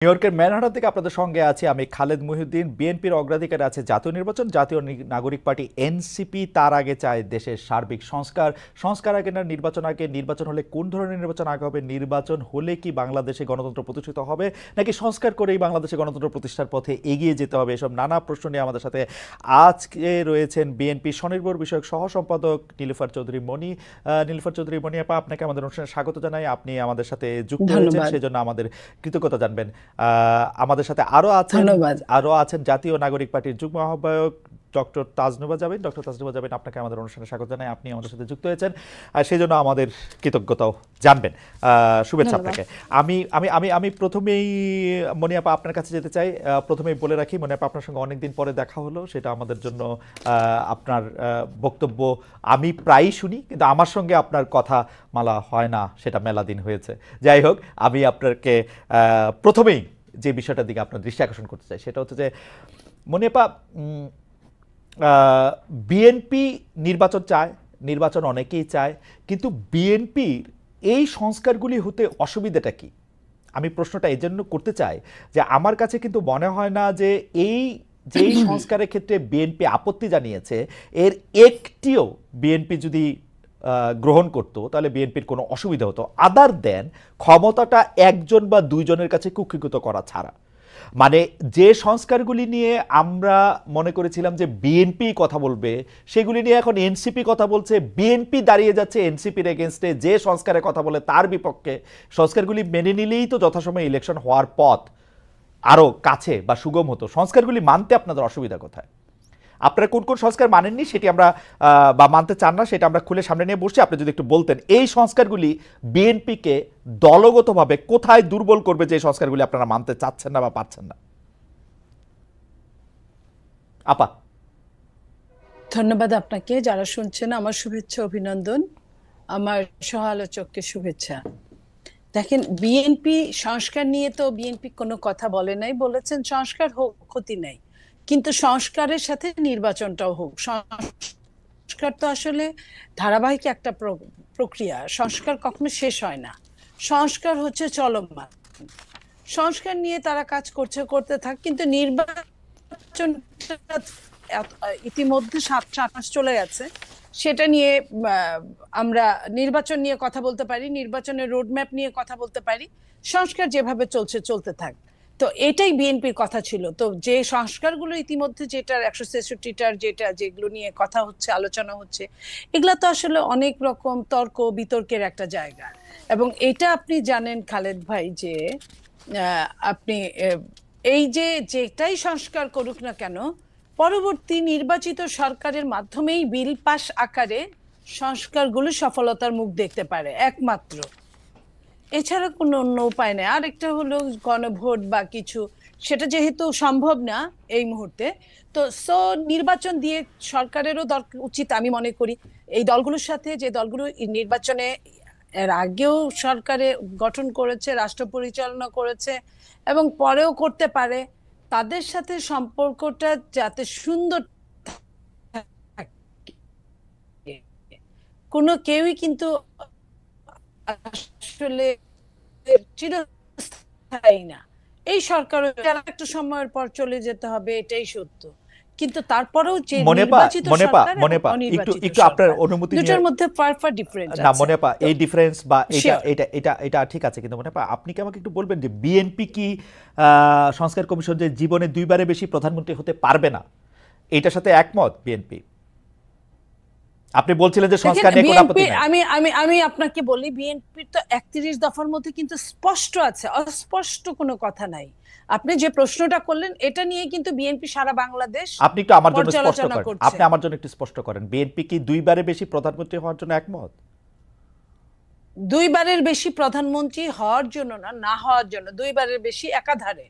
New ইয়র্কের Manhattan থেকে আপনাদের সঙ্গে আছি আমি খালেদ মহিউদ্দিন। বিএনপির অগ্রাধিকার আছে জাতীয় নির্বাচন, জাতীয় নাগরিক পার্টি এনসিপি তার আগে চায় দেশের সার্বিক সংস্কার আগে না নির্বাচন আগে, নির্বাচন হলে কোন ধরনের নির্বাচন আগে হবে, নির্বাচন হলে কি বাংলাদেশে গণতন্ত্র প্রতিষ্ঠিত হবে নাকি সংস্কার করেই বাংলাদেশে গণতন্ত্র প্রতিষ্ঠার পথে এগিয়ে যেতে হবে, এসব নানা প্রশ্ন নিয়ে আমাদের সাথে আজকে রয়েছেন বিএনপি স্বনির্ভর বিষয়ক সহ সম্পাদক নীলুফার চৌধুরী মনি। নীলুফার চৌধুরী মনি আপা, আপনাকে আমাদের অনুষ্ঠানে স্বাগত জানাই। আপনি আমাদের সাথে যুক্ত হয়েছেন, সেজন্য আমাদের কৃতজ্ঞতা জানবেন। আমাদের সাথে আরো আছেন জাতীয় নাগরিক পার্টির যুগ্ম আহ্বায়ক ডক্টর তাজনুবা জাবিন। ডক্টর তাজনুবা জাবিন, আপনাকে আমাদের অনুষ্ঠানে স্বাগত জানাই। আপনি আমাদের সাথে যুক্ত হয়েছেন, আর সেই জন্য আমাদের কৃতজ্ঞতাও জানবেন। শুভেচ্ছা আপনাকে। আমি আমি আমি আমি প্রথমেই মনি আপা আপনার কাছে যেতে চাই। প্রথমেই বলে রাখি, মনি আপা আপনার সঙ্গে অনেকদিন পরে দেখা হলো, সেটা আমাদের জন্য আপনার বক্তব্য আমি প্রায়ই শুনি, কিন্তু আমার সঙ্গে আপনার কথা মালা হয় না, সেটা মেলা দিন হয়েছে। যাই হোক, আমি আপনাকে প্রথমেই যে বিষয়টার দিকে আপনার দৃষ্টি আকর্ষণ করতে চাই সেটা হচ্ছে যে মনি আপা, বিএনপি নির্বাচন চায়, নির্বাচন অনেকেই চায়, কিন্তু বিএনপির এই সংস্কারগুলি হতে অসুবিধাটা কি? আমি প্রশ্নটা এই জন্য করতে চাই যে আমার কাছে কিন্তু মনে হয় না যে এই যেই সংস্কারের ক্ষেত্রে বিএনপি আপত্তি জানিয়েছে এর একটিও বিএনপি যদি গ্রহণ করত তাহলে বিএনপির কোনো অসুবিধা হতো, আদার দেন ক্ষমতাটা একজন বা দুইজনের কাছে কুক্ষিগত করা ছাড়া। মানে যে সংস্কারগুলি নিয়ে আমরা মনে করেছিলাম যে বিএনপি কথা বলবে, সেগুলি নিয়ে এখন এনসিপি কথা বলছে। বিএনপি দাঁড়িয়ে যাচ্ছে এনসিপির এগেনস্টে, যে সংস্কারের কথা বলে তার বিপক্ষে। সংস্কারগুলি মেনে নিলেই তো যথাসময়ে ইলেকশন হওয়ার পথ আরও কাছে বা সুগম হতো। সংস্কারগুলি মানতে আপনাদের অসুবিধা কোথায়? আপনারা কোন কোন সংস্কার মানেননি সেটি আমরা বা মানতে চান না সেটা আমরা খুলে সামনে নিয়ে বসছি। আপনি যদি একটু বলতেন এই সংস্কারগুলি বিএনপিকে দলগতভাবে কোথায় দুর্বল করবে, যে সংস্কারগুলি আপনারা মানতে চাচ্ছেন না বা পাচ্ছেন না। আপা, ধন্যবাদ আপনাকে। যারা শুনছেন আমার শুভেচ্ছা, অভিনন্দন। আমার সহ আলোচককে শুভেচ্ছা। দেখেন, বিএনপি সংস্কার নিয়ে তো বিএনপি কোনো কথা বলে নাই, বলেছেন সংস্কার হোক, ক্ষতি নাই, কিন্তু সংস্কারের সাথে নির্বাচনটাও হোক। সংস্কার তো আসলে ধারাবাহিক একটা প্রক্রিয়া, সংস্কার কখনো শেষ হয় না, সংস্কার হচ্ছে চলমান। সংস্কার নিয়ে তারা কাজ করতে থাক, কিন্তু নির্বাচন ইতিমধ্যে 7 মাস চলে গেছে, সেটা নিয়ে আমরা নির্বাচন নিয়ে কথা বলতে পারি, নির্বাচনের রোডম্যাপ নিয়ে কথা বলতে পারি, সংস্কার যেভাবে চলতে থাক। তো এটাই বিএনপির কথা ছিল। তো যে সংস্কারগুলো ইতিমধ্যে যেটার 163টার যেগুলো নিয়ে কথা হচ্ছে, আলোচনা হচ্ছে, এগুলা তো আসলে অনেক রকম তর্ক বিতর্কের একটা জায়গা। এবং এটা আপনি জানেন খালেদ ভাই যে আপনি এই যেটাই সংস্কার করুক না কেন, পরবর্তী নির্বাচিত সরকারের মাধ্যমেই বিল পাস আকারে সংস্কারগুলো সফলতার মুখ দেখতে পারে একমাত্র, এছাড়া কোনো অন্য উপায় নেই। আরেকটা হলো গণভোট বা কিছু, সেটা যেহেতু সম্ভব না এই মুহূর্তে, তো নির্বাচন দিয়ে সরকারেরও উচিত, আমি মনে করি এই দলগুলোর সাথে, যে দলগুলো নির্বাচনে এর আগেও সরকারে গঠন করেছে, রাষ্ট্র পরিচালনা করেছে এবং পরেও করতে পারে, তাদের সাথে সম্পর্কটা যাতে সুন্দর থাকে। কোনো কেউই কিন্তু আসলে চিরস্থায়ী না। এই সরকার একটা সময়ের পর চলে যেতে হবে, এটাই সত্য, কিন্তু তারপরেও যে নির্বাচিত সরকার এবং অনির্বাচিত সরকার, দুটোর মধ্যে ফার ডিফারেন্স আছে। না মনে পা এই ডিফারেন্স বা এটা এটা এটা এটা ঠিক আছে, কিন্তু মনে পা আপনি কি আমাকে একটু বলবেন যে বিএনপি কি সংস্কার কমিশন যে জীবনে দুইবারে বেশি প্রধানমন্ত্রী হতে পারবে না, এটার সাথে একমত বিএনপি? আপনি বলছিলেন যে সংস্কার নিয়ে কোনো আপত্তি নাই। আমি আপনাকে বলি, বিএনপির তো 31 দফার মধ্যে কিন্তু স্পষ্ট আছে, অস্পষ্ট কোনো কথা নাই। আপনি যে প্রশ্নটা করলেন এটা নিয়ে কিন্তু বিএনপি সারা বাংলাদেশ, আপনি একটু আমার জন্য স্পষ্ট করেন, আপনি আমার জন্য একটু স্পষ্ট করেন, বিএনপি কি দুইবারে বেশি প্রধানমন্ত্রী হওয়ার জন্য একমত? দুইবারের বেশি প্রধানমন্ত্রী হওয়ার জন্য না হওয়ার জন্য, দুইবারের বেশি একাধারে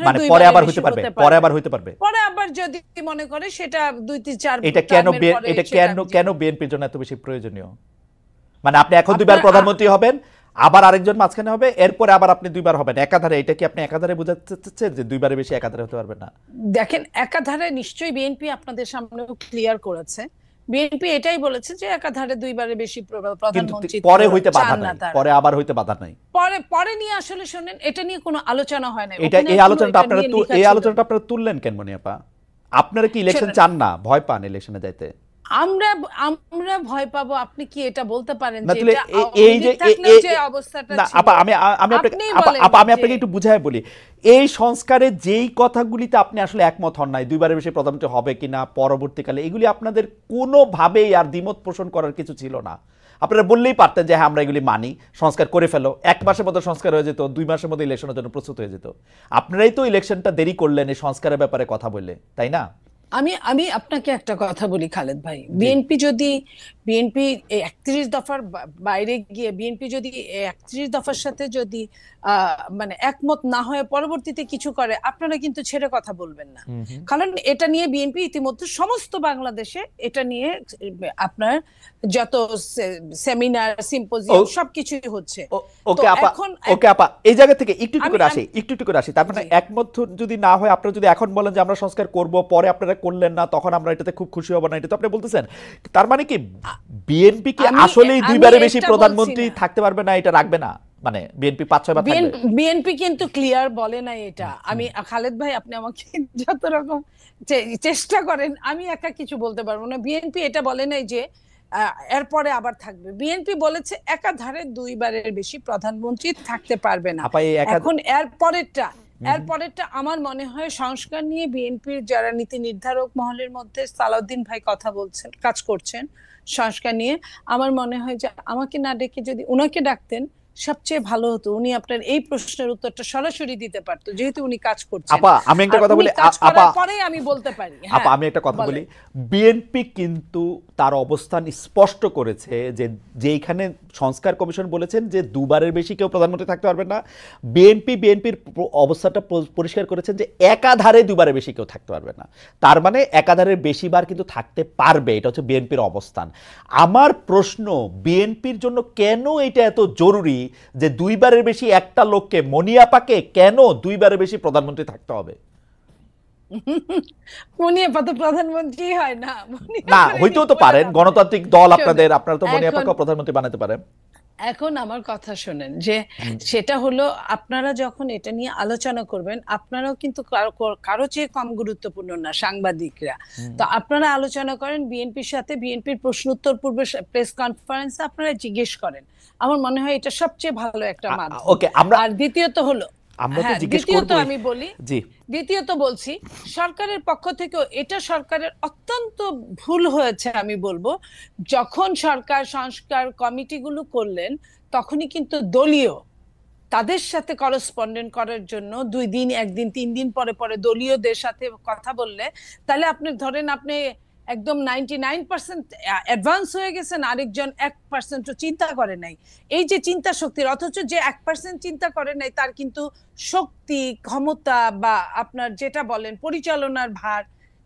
মানে পরে আবার হতে পারবে, পরে আবার হতে পারবে, পরে আবার যদি মনে করে সেটা 2-3-4। এটা কেন বিএনপির জন্য এত বেশি প্রয়োজনীয়? মানে আপনি এখন দুইবার প্রধানমন্ত্রী হবেন, আবার আরেকজন মাঝখানে হবে, এরপরে আবার আপনি দুইবার হবেন একাধারে, এটা কি আপনি একাধারে বোঝাতে চাচ্ছেন যে দুইবারে বেশি একাধারে হতে পারবে না? দেখেন, একাধারে নিশ্চয়ই বিএনপি আপনাদের সামনে ক্লিয়ার করেছে বিএনপি এটাই বলেছে যে একাধারে দুইবারের বেশি কিন্তু প্রধানমন্ত্রী পরে হইতে বাধা চান না নাই, তারা। পরে আবার হইতে বাধা নাই। পরে পরে নিয়ে আসলে শোনেন, এটা নিয়ে কোনো আলোচনা হয় না। এটা এই আলোচনাটা আপনারা আপনারা তুললেন কেন মনিয়াপা? আপনারা কি ইলেকশন চান না, ভয় পান ইলেকশনে যাইতে? আমরা আমরা ভয় পাবো? আপনি কি এটা বলতে পারেন না, যে তাহলে এটা এই যে যে অবস্থাটা না ছিল? আপা, আমি আপনাকে একটু বুঝায় বলি। এই সংস্কারে যেই কথাগুলিতে আপনি আসলে একমত হন নাই, দুইবারের বেশি প্রধানমন্ত্রী হবে কিনা পরবর্তীকালে, এগুলি আপনাদের কোনোভাবেই আর দ্বিমত পোষণ করার কিছু ছিল না। আপনারা বললেই পারতেন যে হ্যাঁ আমরা এগুলি মানি, সংস্কার করে ফেলো, 1 মাসের মধ্যে সংস্কার হয়ে যেত, 2 মাসের মধ্যে ইলেকশনের জন্য প্রস্তুত হয়ে যেত। আপনারাই তো ইলেকশনটা দেরি করলেন এই সংস্কারের ব্যাপারে কথা বললে, তাই না? আমি আপনাকে একটা কথা বলি খালেদ ভাই, বিএনপি 31 দফার বাইরে গিয়ে বিএনপি যদি 31 দফার সাথে যদি মানে একমত না হয়ে পরবর্তীতে কিছু করে, আপনারা কিন্তু ছেড়ে কথা বলবেন না। কারণ এটা নিয়ে বিএনপি ইতিমধ্যে সমস্ত বাংলাদেশে এটা নিয়ে আপনার যত সেমিনার, সিম্পোজিয়াম সবকিছুই হচ্ছে। ওকে আপা, এই জায়গা থেকে একটু করে আসি। তার মানে একমত যদি না হয়, আপনারা যদি এখন বলেন যে আমরা সংস্কার করব, পরে আপনারা করলেন না, তখন আমরা এটাতে খুব খুশি হব না, এটা তো আপনি বলতেছেন। তার মানে কি বিএনপি কি আসলেই দুইবারের বেশি প্রধানমন্ত্রী থাকতে পারবে না, এটা রাখবে না? মানে বিএনপি 5-6 বার থাকবে? বিএনপি কিন্তু ক্লিয়ার বলে না এটা। আমি খালেদ ভাই, আপনি আমাকে যত রকম চেষ্টা করেন, আমি একা কিছু বলতে পারবো না। বিএনপি এটা বলে নাই যে এরপরে আবার থাকবে। বিএনপি বলেছে একাধারে দুইবারের বেশি প্রধানমন্ত্রী থাকতে পারবে না। এখন এরপরেরটা আমার মনে হয় সংস্কার নিয়ে বিএনপির যারা নীতি নির্ধারক মহলের মধ্যে সালাউদ্দিন ভাই কথা বলছেন, কাজ করছেন সংস্কার নিয়ে, আমার মনে হয় যে আমাকে না ডেকে যদি উনাকে ডাকতেন সবচেয়ে ভালো হতো। উনি আপনার এই প্রশ্নের উত্তরটা সরাসরি দিতে পারতো, যেহেতু উনি কাজ করছেন। আপা আমি একটা কথা বলি, পরে আমি বলতে পারি। আপা আমি একটা কথা বলি, বিএনপি কিন্তু তার অবস্থান স্পষ্ট করেছে যে যেখানে সংস্কার কমিশন বলেছেন যে দুবারের বেশি কেউ প্রধানমন্ত্রী থাকতে পারবে না, বিএনপির অবস্থাটা পরিষ্কার করেছেন যে একাধারে দুবারের বেশি কেউ থাকতে পারবে না। তার মানে একাধারের বেশি বার কিন্তু থাকতে পারবে, এটা হচ্ছে বিএনপির অবস্থান। আমার প্রশ্ন, বিএনপির জন্য কেন এটা এত জরুরি যে দুইবারের বেশি একটা লোককে, মনিয়াপাকে কেন দুইবারের বেশি প্রধানমন্ত্রী থাকতে হবে? মনিয়াপা তো প্রধানমন্ত্রী হয় না। না, হইতেও তো পারেন, গণতান্ত্রিক দল আপনাদের, আপনারা তো মনিয়াপাকে প্রধানমন্ত্রী বানাতে পারেন। এখন আমার কথা শোনেন, যে সেটা হলো আপনারা যখন এটা নিয়ে আলোচনা করবেন, আপনারাও কিন্তু কারো চেয়ে কম গুরুত্বপূর্ণ না সাংবাদিকরা। তো আপনারা আলোচনা করেন বিএনপির সাথে, বিএনপির প্রশ্ন উত্তর পূর্বে প্রেস কনফারেন্সে আপনারা জিজ্ঞেস করেন। আমার মনে হয় এটা সবচেয়ে ভালো একটা মাধ্যম। আর দ্বিতীয়ত হলো, আমি বলি, দ্বিতীয়ত বলছি, সরকারের পক্ষ থেকেও এটা সরকারের অত্যন্ত ভুল হয়েছে আমি বলবো। যখন সরকার সংস্কার কমিটিগুলো করলেন, তখনই কিন্তু দলীয় তাদের সাথে করসপন্ডেন্ট করার জন্য 2 দিন, 1 দিন, 3 দিন পরে পরে দলীয়দের সাথে কথা বললে, তাহলে আপনি ধরেন আপনি একদম 99% অ্যাডভান্স হয়ে গেছেন, আরেকজন 1% চিন্তা করে নাই। এই যে চিন্তা শক্তির, অথচ যে 1% চিন্তা করে নাই তার কিন্তু শক্তি, ক্ষমতা বা আপনার যেটা বলেন পরিচালনার ভার,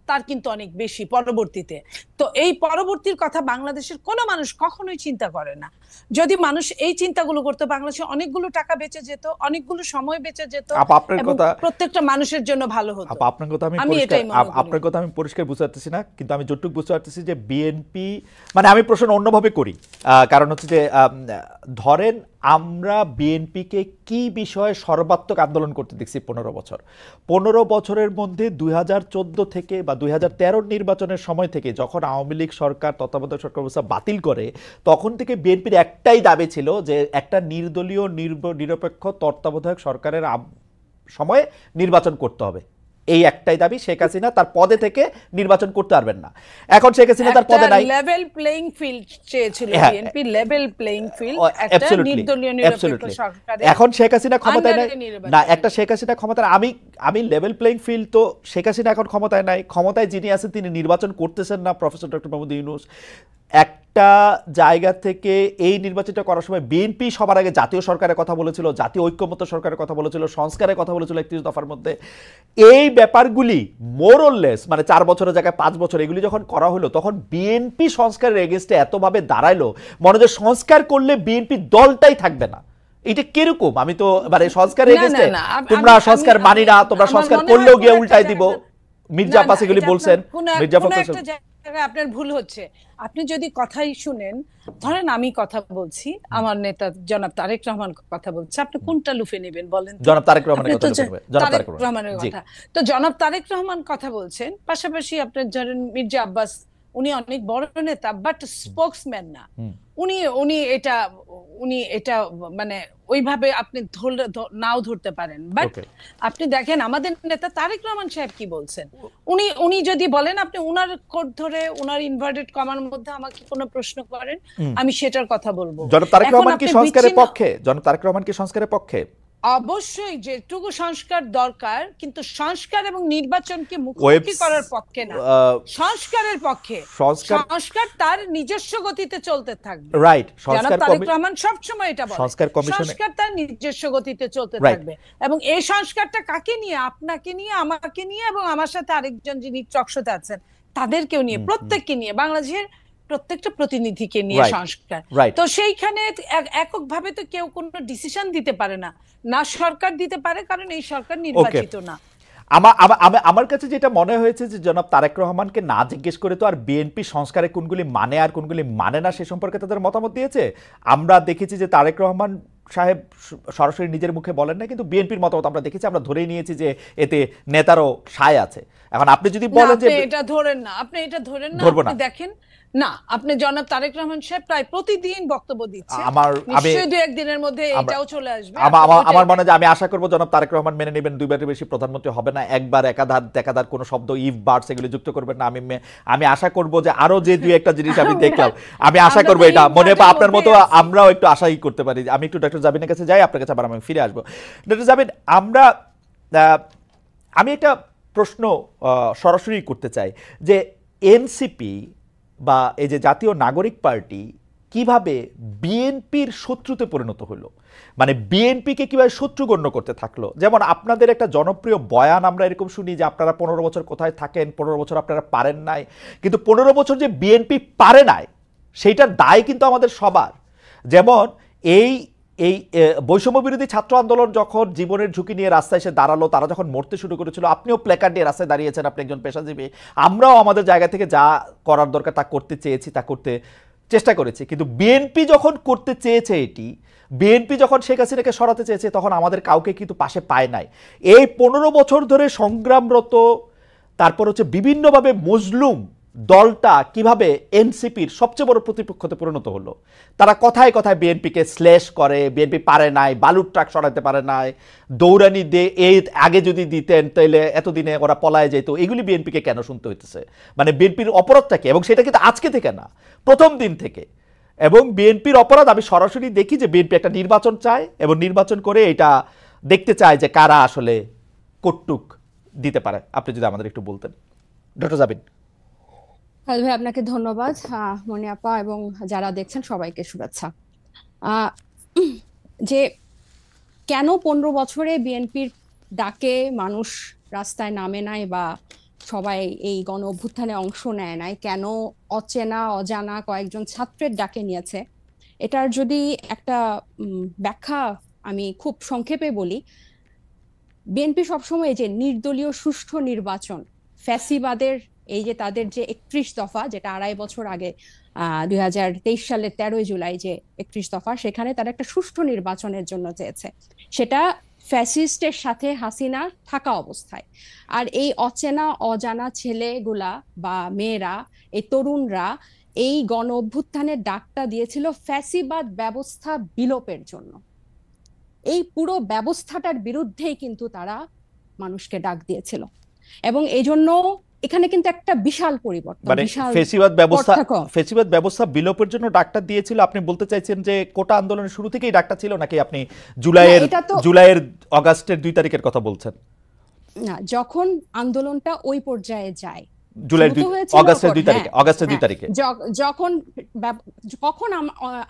তার কিন্তু অনেক বেশি পরবর্তীতে। তো এই পরবর্তীর কথা বাংলাদেশের কোনো মানুষ কখনোই চিন্তা করে না। যদি মানুষ এই চিন্তাগুলো করতো, বাংলাদেশে অনেকগুলো টাকা বেঁচে যেত, অনেকগুলো সময় বেঁচে যেত, এবং প্রত্যেকটা মানুষের জন্য ভালো হতো। আপনার কথা আমি পরিষ্কার বুঝতে পারতেছি না, কিন্তু আমি যতটুকু বুঝতে পারতেছি যে বিএনপি, মানে আমি প্রশ্ন অন্যভাবে করি, কারণ হচ্ছে যে ধরেন আমরা বিএনপিকে কি বিষয়ে সর্বাত্মক আন্দোলন করতে দেখছি 15 বছরের মধ্যে 2014 থেকে বা 2013 নির্বাচনের সময় থেকে, যখন আওয়ামী লীগ সরকার তত্ত্বাবধায়ক সরকার ব্যবস্থা বাতিল করে, তখন থেকে বিএনপির একটাই দাবি ছিল যে একটা নির্দলীয় নিরপেক্ষ তত্ত্বাবধায়ক সরকারের সময়ে নির্বাচন করতে হবে। এই একটাই দাবি। শেখ হাসিনা তার পদে থেকে নির্বাচন করতে পারবেন না। এখন শেখ হাসিনা তার পদে নাই, লেভেল প্লেইং ফিল্ড চেয়েছিল বিএনপি, লেভেল প্লেইং ফিল্ড, একটা নির্দলীয় নিরপেক্ষ সরকার। এখন শেখ হাসিনা ক্ষমতায় নাই না, একটা শেখ হাসিনা ক্ষমতায়, আমি লেভেল প্লেইং ফিল্ড, তো শেখ হাসিনা এখন ক্ষমতায় নাই, ক্ষমতায় যিনি আছেন তিনি নির্বাচন করতেছেন না, প্রফেসর ডক্টর মোহাম্মদ ইউনূস। একটা জায়গা থেকে এই নির্বাচনটা করার সময় বিএনপি সবার আগে জাতীয় সরকারের কথা বলেছিল, জাতীয় ঐক্যমত্য সরকারের কথা বলেছিল, সংস্কারের কথা বলেছিল 31 দফার মধ্যে। এই ব্যাপারগুলি মোর অর লেস, মানে 4 বছরের জায়গায় 5 বছর, এগুলি যখন করা হলো, তখন বিএনপি সংস্কারের এগেইনস্টে এতভাবে দাঁড়াইলো, মনে হয় সংস্কার করলে বিএনপি দলটাই থাকবে না। এটা কিরকম? আমি তো মানে সংস্কারের এগেইনস্টে, তোমরা সংস্কার মানি না, তোমরা সংস্কার করলেও গিয়ে উল্টাই দিব। মির্জা আব্বাস এগুলি বলছেন, মির্জা ফখরুল জায়গায় আপনার ভুল হচ্ছে। আপনি যদি কথাই শুনেন, ধরেন আমি কথা বলছি, আমার নেতা জনাব তারেক রহমান কথা বলছে, আপনি কোনটা লুফে নেবেন বলেন? জনাব তারেক রহমানের আপনি কথা তো লুফে নেবেন, জনাব তারেক তারেক রহমান। রহমানের জি। কথা, তো জনাব তারেক রহমান কথা বলছেন, পাশাপাশি আপনার ধরেন মির্জা আব্বাস, উনি অনেক বড় নেতা বাট স্পোকসম্যান না। উনি উনি এটা উনি এটা মানে ওইভাবে আপনি নাও ধরতে পারেন, বাট ওকে। আপনি দেখেন আমাদের নেতা তারেক রহমান সাহেব কি বলছেন। উনি উনি যদি বলেন, আপনি উনার কোড ধরে উনার ইনভার্টেড কমার মধ্যে আমাকে কোনো প্রশ্ন করেন, আমি সেটার কথা বলবো। জনাব তারেক এখন রহমান কি আপনি সংস্কারের বিচ্ছিন্ন, পক্ষে? জনাব তারেক রহমান কি সংস্কারের পক্ষে? অবশ্যই যেটুকু সংস্কার দরকার, কিন্তু সংস্কার এবং নির্বাচনকে মুখোমুখি করার পক্ষে না, সংস্কারের পক্ষে। সংস্কার তার নিজস্ব গতিতে চলতে থাকবে, রাইট। জনাব তারেক রহমান সবসময় এটা বলেন, সংস্কার তার নিজস্ব গতিতে চলতে থাকবে। এবং এই সংস্কারটা কাকে নিয়ে? আপনাকে নিয়ে, আমাকে নিয়ে, এবং আমার সাথে আরেকজন যিনি চকশোতে আছেন তাদেরকেও নিয়ে, প্রত্যেককে নিয়ে, বাংলাদেশের প্রত্যেকটা প্রতিনিধিকে নিয়ে সংস্কার। তো সেইখানে এককভাবে তো কেউ কোনো ডিসিশন দিতে পারে না, না সরকার দিতে পারে, কারণ এই সরকার নির্বাচিত না। আমার কাছে যেটা মনে হয়েছে যে জনাব তারেক রহমানকে না জিজ্ঞেস করে তো আর বিএনপি সংস্কারে কোনগুলি মানে আর কোনগুলি মানে না সে সম্পর্কে তাদের মতামত দিয়েছে। আমরা দেখেছি যে তারেক রহমান সাহেব সরাসরি নিজের মুখে বলেন না, কিন্তু বিএনপির মতামত আমরা দেখেছি, আমরা ধরেই নিয়েছি যে এতে নেতারও সায় আছে। এখন আপনি যদি বলেন যে এটা ধরেন না, আপনি এটা ধরেন না, আপনি দেখেন না, আপনি জনাব তারেক রহমান সাহেব প্রায় প্রতিদিন বক্তব্য দিচ্ছে, নিশ্চয়ই 2-1 দিনের মধ্যে এটাও চলে আসবে। আমার মনে হয়, আমি আশা করব জনাব তারেক রহমান মেনে নেবেন, 2বারের বেশি প্রধানমন্ত্রী হবে না, একবার একাধার কোনো শব্দ ইফ বার্ডস এগুলো যুক্ত করবেন না। আমি আশা করব যে আরো যে 2-1টা জিনিস আমি দেখলাম, আমি আশা করব এটা মনে বা আপনার মতো আমরাও একটু আশাই করতে পারি। আমি একটু ডক্টর জাবিনের কাছে যাই, আপনার কাছে আবার আমি ফিরে আসবো। ডক্টর জাবিন, আমি একটা প্রশ্ন সরাসরি করতে চাই যে এনসিপি বা এই যে জাতীয় নাগরিক পার্টি কিভাবে বিএনপির শত্রুতে পরিণত হলো, মানে বিএনপিকে কিভাবে শত্রু গণ্য করতে থাকলো। যেমন আপনাদের একটা জনপ্রিয় বয়ান আমরা এরকম শুনি যে আপনারা 15 বছর কোথায় থাকেন, 15 বছর আপনারা পারেন নাই, কিন্তু 15 বছর যে বিএনপি পারে নাই সেইটার দায় কিন্তু আমাদের সবার। যেমন এই বৈষম্য বিরোধী ছাত্র আন্দোলন যখন জীবনের ঝুঁকি নিয়ে রাস্তায় এসে দাঁড়ালো, তারা যখন মরতে শুরু করেছিল, আপনিও প্ল্যাকার্ড নিয়ে রাস্তায় দাঁড়িয়েছেন, আপনি একজন পেশাজীবী, আমরাও আমাদের জায়গা থেকে যা করার দরকার তা করতে চেয়েছি, তা করতে চেষ্টা করেছি। কিন্তু বিএনপি যখন করতে চেয়েছে বিএনপি যখন শেখ হাসিনাকে সরাতে চেয়েছে, তখন আমাদের কাউকে কিন্তু পাশে পায় নাই। এই 15 বছর ধরে সংগ্রামরত, তারপর হচ্ছে বিভিন্নভাবে মজলুম দলটা কিভাবে এনসিপির সবচেয়ে বড় প্রতিপক্ষতে পরিণত হলো। তারা কথায় কথায় বিএনপিকে শ্লেষ করে, বিএনপি পারে নাই, বালুর ট্রাক সরাতে পারে নাই, দৌড়ানি দিয়ে এই আগে যদি দিতেন তাইলে এতদিনে ওরা পলায় যেত, এগুলি বিএনপিকে কেন শুনতে হইতেছে? মানে বিএনপির অপরাধটা কি? এবং সেটা কিন্তু আজকে থেকে না, প্রথম দিন থেকে। এবং বিএনপির অপরাধ আমি সরাসরি দেখি যে বিএনপি একটা নির্বাচন চায় এবং নির্বাচন করে এটা দেখতে চায় যে কারা আসলে কটুক দিতে পারে। আপনি যদি আমাদের একটু বলতেন ডক্টর জাবিন। ভাই, আপনাকে ধন্যবাদ। মনি আপা এবং যারা দেখছেন সবাইকে শুভেচ্ছা। যে কেন 15 বছরে বিএনপির ডাকে মানুষ রাস্তায় নামে নাই বা সবাই এই গণ অভ্যুত্থানে অংশ নেয় নাই, কেন অচেনা অজানা কয়েকজন ছাত্রের ডাকে নিয়েছে, এটার যদি একটা ব্যাখ্যা আমি খুব সংক্ষেপে বলি, বিএনপি সবসময় যে নির্দলীয় সুষ্ঠু নির্বাচন, ফ্যাসিবাদের এই যে তাদের যে 31 দফা, যেটা 2.5 বছর আগে 2023 সালের 13 জুলাই যে 31 দফা, সেখানে তারা একটা সুষ্ঠু নির্বাচনের জন্য চেয়েছে, সেটা ফ্যাসিস্টের সাথে হাসিনা থাকা অবস্থায়। আর এই অচেনা অজানা ছেলেগুলা বা মেয়েরা, এই তরুণরা এই গণ অভ্যুত্থানের ডাকটা দিয়েছিল ফ্যাসিবাদ ব্যবস্থা বিলোপের জন্য। এই পুরো ব্যবস্থাটার বিরুদ্ধেই কিন্তু তারা মানুষকে ডাক দিয়েছিল, এবং এই জন্য এখানে কিন্তু একটা বিশাল পরিবর্তন, মানে ফ্যাসিবাদ ব্যবস্থা বিলোপের জন্য ডাকটা দিয়েছিল। আপনি বলতে চাইছেন যে কোটা আন্দোলনের শুরু থেকেই ডাকটা ছিল, নাকি আপনি জুলাইয়ের অগাস্টের 2 তারিখের কথা বলছেন? না, যখন আন্দোলনটা ওই পর্যায়ে যায়, অগাস্টের 2 তারিখে কখন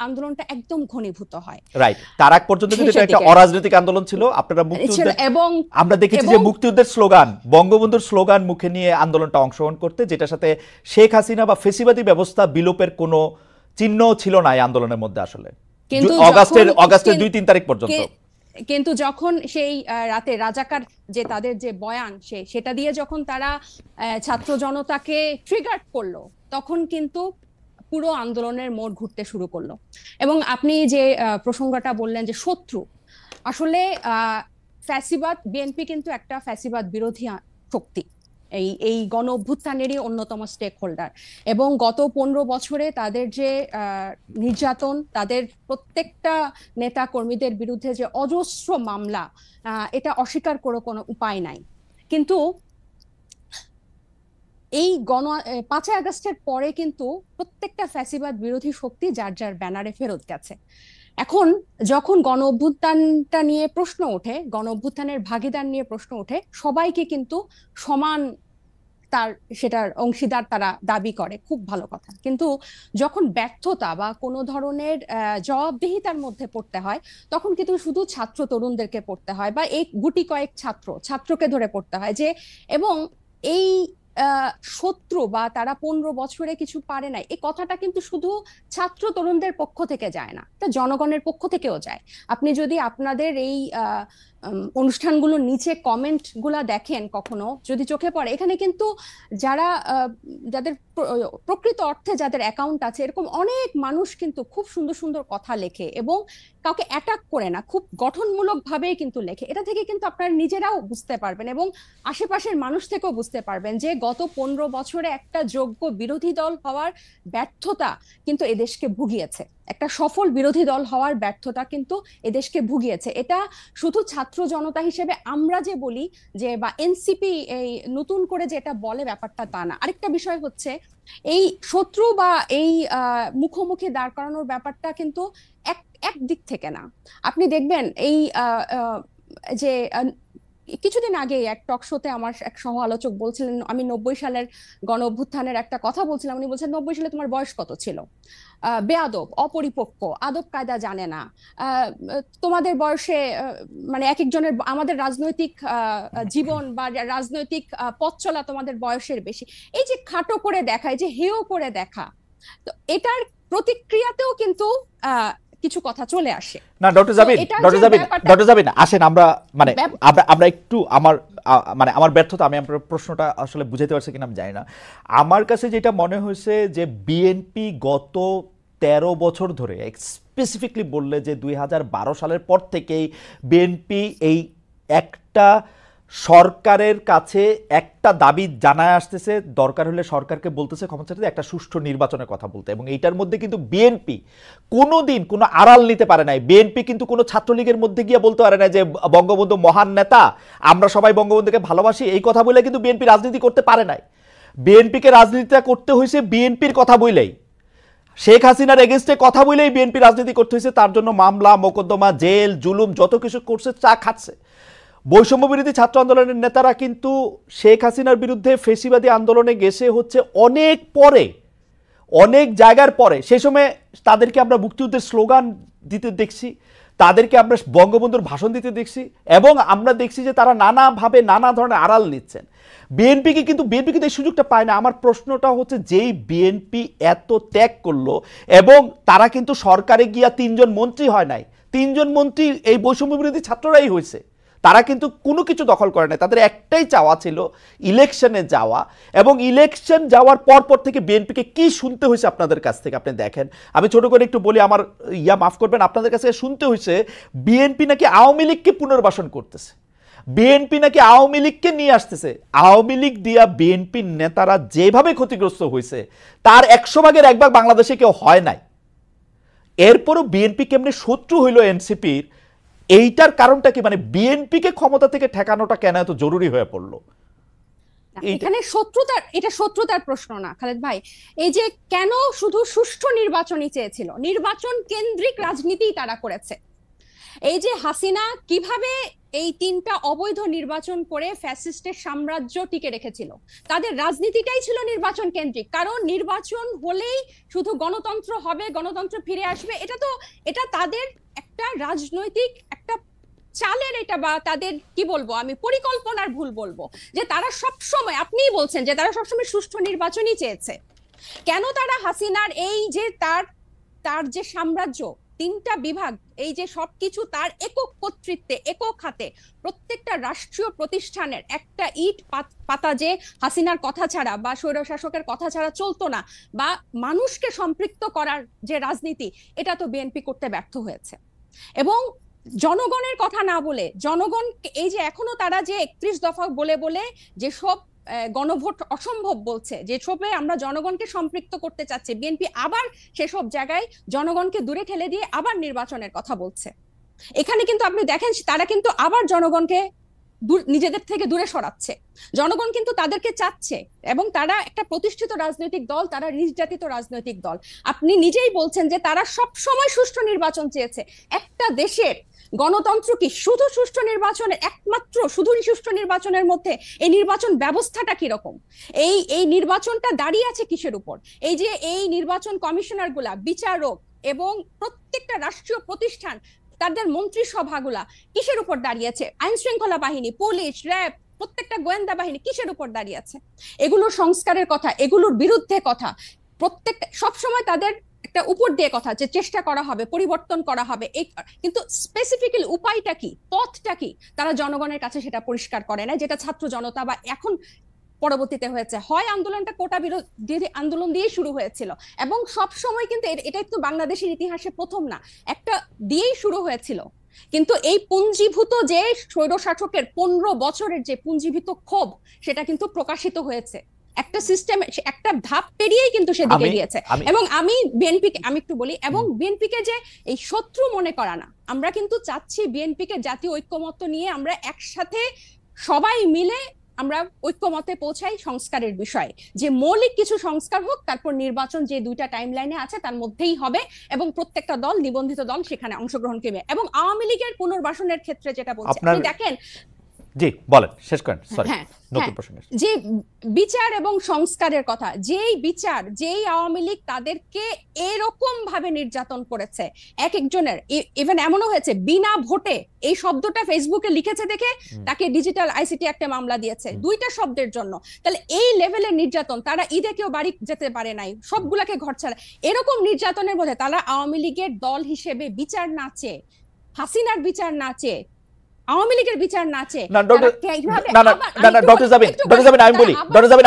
আন্দোলনটা একদম ঘনীভূত হয়, রাইট। তার আগ পর্যন্ত কিন্তু এটা একটা অরাজনৈতিক আন্দোলন ছিল। আপনারা মুক্তিযুদ্ধ, এবং আমরা দেখেছি যে মুক্তিযুদ্ধের স্লোগান, বঙ্গবন্ধুর স্লোগান মুখে নিয়ে আন্দোলনটা অংশগ্রহণ করতে, যেটার সাথে শেখ হাসিনা বা ফেসিবাদী ব্যবস্থা বিলোপের কোনো চিহ্ন ছিল না এই আন্দোলনের মধ্যে আসলে, অগাস্টের 2-3 তারিখ পর্যন্ত। কিন্তু যখন সেই রাতে রাজাকার যে তাদের যে বয়ান সেটা দিয়ে যখন তারা ছাত্র জনতাকে ট্রিগার করলো, তখন কিন্তু পুরো আন্দোলনের মোড় ঘুরতে শুরু করলো। এবং আপনি যে প্রসঙ্গটা বললেন যে শত্রু, আসলে ফ্যাসিবাদ, বিএনপি কিন্তু একটা ফ্যাসিবাদ বিরোধী শক্তি, এই গণ অভ্যুত্থানেরই অন্যতম স্টেক হোল্ডার। এবং গত 15 বছরে তাদের যে নির্যাতন, তাদের প্রত্যেকটা নেতা কর্মীদের বিরুদ্ধে যে অজস্র মামলা, এটা অস্বীকার করে কোনো উপায় নাই। কিন্তু এই 5ই আগস্টের পরে কিন্তু প্রত্যেকটা ফ্যাসিবাদ বিরোধী শক্তি যার যার ব্যানারে ফেরত গেছে। এখন যখন গণ অভ্যুত্থানটা নিয়ে প্রশ্ন ওঠে, গণ অভ্যুত্থানের ভাগিদার নিয়ে প্রশ্ন ওঠে, সবাইকে কিন্তু সমান সেটার অংশীদার তারা দাবি করে, খুব ভালো কথা। কিন্তু যখন ব্যর্থতা বা কোনো ধরনের জবাবদিহিতার মধ্যে পড়তে হয়, তখন কিন্তু শুধু ছাত্র তরুণদেরকে পড়তে হয়, বা এই গুটি কয়েক ছাত্রকে ধরে পড়তে হয় যে, এবং এই শত্রু বা তারা 15 বছরে কিছু পারে নাই, এই কথাটা কিন্তু শুধু ছাত্র তরুণদের পক্ষ থেকে যায় না, এটা জনগণের পক্ষ থেকেও যায়। আপনি যদি আপনাদের এই অনুষ্ঠানগুলোর নিচে কমেন্ট গুলা দেখেন, কখনো যদি চোখে পড়ে, এখানে কিন্তু যাদের প্রকৃত অর্থে যাদের অ্যাকাউন্ট আছে, এরকম অনেক মানুষ কিন্তু খুব সুন্দর সুন্দর কথা লেখে এবং কাউকে অ্যাটাক করে না, খুব গঠনমূলক ভাবেই কিন্তু লেখে। এটা থেকে কিন্তু আপনারা নিজেরাও বুঝতে পারবেন এবং আশেপাশের মানুষ থেকেও বুঝতে পারবেন যে গত 15 বছরে একটা যোগ্য বিরোধী দল হওয়ার ব্যর্থতা কিন্তু এদেশকে ভুগিয়েছে, একটা সফল বিরোধী দল হওয়ার ব্যর্থতা কিন্তু এদেশকে ভুগিয়েছে। এটা শুধু ছাত্র জনতা হিসেবে আমরা যে বলি যে, বা এনসিপি এই নতুন করে যে এটা বলে, ব্যাপারটা তা না। আরেকটা বিষয় হচ্ছে, এই শত্রু বা এই মুখোমুখি দাঁড় করানোর ব্যাপারটা কিন্তু এক দিক থেকে না। আপনি দেখবেন এই যে কিছুদিন আগে এক টক শোতে আমার এক সহ আলোচক বলছিলেন, আমি 90 সালের গণ অভ্যুত্থানের একটা কথা বলছিলাম, উনি বলছেন 90 সালে তোমার বয়স কত ছিল, বেয়াদব, অপরিপক্ক, আদব কায়দা জানে না, তোমাদের বয়সে মানে এক একজনের, আমাদের রাজনৈতিক জীবন বা রাজনৈতিক পথ চলা তোমাদের বয়সের বেশি, এই যে খাটো করে দেখা, এই যে হেয় করে দেখা, তো এটার প্রতিক্রিয়াতেও কিন্তু কিছু কথা চলে আসে। না ডক্টর জাবিন আসেন, আমরা একটু আমার ব্যর্থতা, আমি আপনার প্রশ্নটা আসলে বুঝাতে পারছি কিনা আমি জানি না। আমার কাছে যেটা মনে হয়েছে যে বিএনপি গত 13 বছর ধরে, স্পেসিফিকলি বললে যে 2012 সালের পর থেকেই বিএনপি এই একটা সরকারের কাছে একটা দাবি জানায় আসতেছে, দরকার হলে সরকারকে বলতেছে ক্ষমতা চাইতে একটা সুষ্ঠু নির্বাচনের কথা বলতে। এবং এইটার মধ্যে কিন্তু বিএনপি কোনোদিন কোনো আড়াল নিতে পারে নাই। বিএনপি কিন্তু কোনো ছাত্রলীগের মধ্যে গিয়ে বলতে পারে না যে বঙ্গবন্ধু মহান নেতা, আমরা সবাই বঙ্গবন্ধুকে ভালোবাসি, এই কথা বলে কিন্তু বিএনপি রাজনীতি করতে পারে নাই। বিএনপিকে রাজনীতিটা করতে হয়েছে বিএনপির কথা বলেই, শেখ হাসিনার এগেনস্টে কথা বলেই বিএনপি রাজনীতি করতে হয়েছে। তার জন্য মামলা, মোকদ্দমা, জেল, জুলুম যত কিছু করছে, চা খাচ্ছে। বৈষম্য বিরোধী ছাত্র আন্দোলনের নেতারা কিন্তু শেখ হাসিনার বিরুদ্ধে ফেসিবাদী আন্দোলনে গেছে হচ্ছে অনেক পরে, অনেক জায়গার পরে। সেই সময় তাদেরকে আমরা মুক্তিযুদ্ধের স্লোগান দিতে দেখছি, তাদেরকে আমরা বঙ্গবন্ধুর ভাষণ দিতে দেখছি, এবং আমরা দেখছি যে তারা নানাভাবে নানা ধরনের আড়াল নিচ্ছেন। বিএনপি কিন্তু এই সুযোগটা পায় না। আমার প্রশ্নটা হচ্ছে, যেই বিএনপি এত ত্যাগ করলো, এবং তারা কিন্তু সরকারে গিয়া 3 জন মন্ত্রী হয় নাই, 3 জন মন্ত্রী এই বৈষম্য বিরোধী ছাত্ররাই হয়েছে। তারা কিন্তু কোনো কিছু দখল করে নাই, তাদের একটাই চাওয়া ছিল ইলেকশনে যাওয়া। এবং ইলেকশন যাওয়ার পর থেকে বিএনপিকে কি শুনতে হয়েছে আপনাদের কাছ থেকে আপনি দেখেন। আমি ছোট করে একটু বলি, আমার মাফ করবেন, আপনাদের কাছে শুনতে হয়েছে বিএনপি নাকি আওয়ামী লীগকে পুনর্বাসন করতেছে, বিএনপি নাকি আওয়ামী লীগকে নিয়ে আসতেছে। আওয়ামী লীগ দিয়া বিএনপির নেতারা যেভাবে ক্ষতিগ্রস্ত হয়েছে, তার 100 ভাগের 1 ভাগ বাংলাদেশে কেউ হয় নাই। এরপরও বিএনপি কেমনে শত্রু হইল এনসিপির, এইটার কারণটা কি? মানে বিএনপিকে ক্ষমতা থেকে ঠেকানোটা কেন এত জরুরি হয়ে পড়লো? এখানে এটা শত্রুতার প্রশ্ন না খালেদ ভাই। এই যে কেন শুধু সুষ্ঠু নির্বাচনই চেয়েছিল, নির্বাচন কেন্দ্রিক রাজনীতি তারা করেছে। এই যে হাসিনা কিভাবে এই 3টা অবৈধ নির্বাচন করে ফ্যাসিস্টের সাম্রাজ্য টিকে রেখেছিল, তাদের রাজনীতিটাই ছিল নির্বাচন কেন্দ্রিক। কারণ নির্বাচন হলেই শুধু গণতন্ত্র হবে, গণতন্ত্র ফিরে আসবে, এটা তাদের একটা রাজনৈতিক একটা চালের, এটা বা তাদের কি বলবো আমি, পরিকল্পনার ভুল বলবো, যে তারা সবসময়, আপনিই বলছেন যে তারা সবসময় সুষ্ঠু নির্বাচনই চেয়েছে। কেন তারা হাসিনার এই যে তার যে সাম্রাজ্য, 3টা বিভাগ, এই যে সবকিছু তার একক কর্তৃত্বে, একক হাতে, প্রত্যেকটা রাষ্ট্রীয় প্রতিষ্ঠানের একটা ইট পাতা যে হাসিনার কথা ছাড়া বা স্বৈরশাসকের কথা ছাড়া চলতো না, বা মানুষকে সম্পৃক্ত করার যে রাজনীতি, এটা তো বিএনপি করতে ব্যর্থ হয়েছে। এবং জনগণের কথা না বলে, জনগণ এই যে এখনো তারা যে 31 দফা বলে বলে যেসব গণভোট অসম্ভব বলছে, যেসবে আমরা জনগণকে সম্পৃক্ত করতে চাচ্ছি, বিএনপি আবার সেসব জায়গায় জনগণকে দূরে ঠেলে দিয়ে আবার নির্বাচনের কথা বলছে। এখানে কিন্তু আপনি দেখেন তারা কিন্তু আবার জনগণকে নিজেদের থেকে দূরে সরাচ্ছে। জনগণ কিন্তু তাদেরকে চাচ্ছে, এবং তারা একটা প্রতিষ্ঠিত রাজনৈতিক দল, তারা নির্যাতিত রাজনৈতিক দল। আপনি নিজেই বলছেন যে তারা সব সময় সুষ্ঠু নির্বাচন চেয়েছে। একটা দেশের গণতন্ত্র কি শুধু সুষ্ঠু নির্বাচনের, একমাত্র শুধু সুষ্ঠু নির্বাচনের মধ্যে এই নির্বাচন ব্যবস্থাটা কিরকম, এই নির্বাচনটা দাঁড়িয়ে আছে কিসের উপর? এই যে এই নির্বাচন কমিশনার গুলা, বিচারক এবং প্রত্যেকটা রাষ্ট্রীয় প্রতিষ্ঠান, তাদের মন্ত্রিসভাগুলা কিসের উপর দাঁড়িয়েছে? আইন শৃঙ্খলা বাহিনী, পুলিশ, র্যাব, প্রত্যেকটা গোয়েন্দা বাহিনী কিসের উপর দাঁড়িয়ে আছে? এগুলোর সংস্কারের কথা, এগুলোর বিরুদ্ধে কথা, প্রত্যেকটা সবসময় তাদের একটা উপর দিয়ে কথা, যে চেষ্টা করা হবে, পরিবর্তন করা হবে, কিন্তু স্পেসিফিক্যালি উপায়টা কি, পথটা কি, তারা জনগণের কাছে সেটা পরিষ্কার করে না। যেটা ছাত্র জনতা বা এখন পরবর্তীতে হয়েছে, হয় আন্দোলনটা কোটা বিরোধী আন্দোলন দিয়ে শুরু হয়েছিল, এবং সব সময় কিন্তু এটা একটু বাংলাদেশের ইতিহাসে প্রথম না, একটা দিয়েই শুরু হয়েছিল। কিন্তু এই পুঞ্জীভূত যে স্বৈরশাসকের 15 বছরের যে পুঞ্জীভূত ক্ষোভ, সেটা কিন্তু প্রকাশিত হয়েছে একটা সিস্টেম, একটা ধাপ পেরিয়েই কিন্তু সেদিকে গিয়েছে। এবং আমি একটু বলি, এবং বিএনপিকে যে এই শত্রু মনে করা না, আমরা কিন্তু চাচ্ছি বিএনপিকে জাতীয় ঐক্যমত্য নিয়ে আমরা একসাথে সবাই মিলে আমরা ঐক্যমতে পৌঁছাই সংস্কারের বিষয়ে, যে মৌলিক কিছু সংস্কার হোক, তারপর নির্বাচন যে 2টা টাইম লাইনে আছে তার মধ্যেই হবে, এবং প্রত্যেকটা দল, নিবন্ধিত দল সেখানে অংশগ্রহণ করবে। এবং আওয়ামী লীগের পুনর্বাসনের ক্ষেত্রে যেটা বলছি, আপনি দেখেন, জি বলেন, শেষ করেন, সরি নতুন প্রশ্ন, যে বিচার এবং সংস্কারের কথা, যেই বিচার, যেই আওয়ামী লীগ তাদেরকে এরকম ভাবে নির্যাতন করেছে, এক একজনের ইভেন এমনও হয়েছে বিনা ভোটে, এই শব্দটা ফেসবুকে লিখেছে দেখে তাকে ডিজিটাল আইসিটি একটা মামলা দিয়েছে 2টা শব্দের জন্য। তাহলে এই লেভেলের নির্যাতন, তারা ঈদে কেউ বাড়ি যেতে পারে নাই, সবগুলাকে ঘর ছাড়া, এরকম নির্যাতনের মধ্যে তারা আওয়ামী লীগের দল হিসেবে বিচার না চেয়ে, হাসিনার বিচার না চেয়ে, আওয়ামী লীগের বিচার না চেয়ে,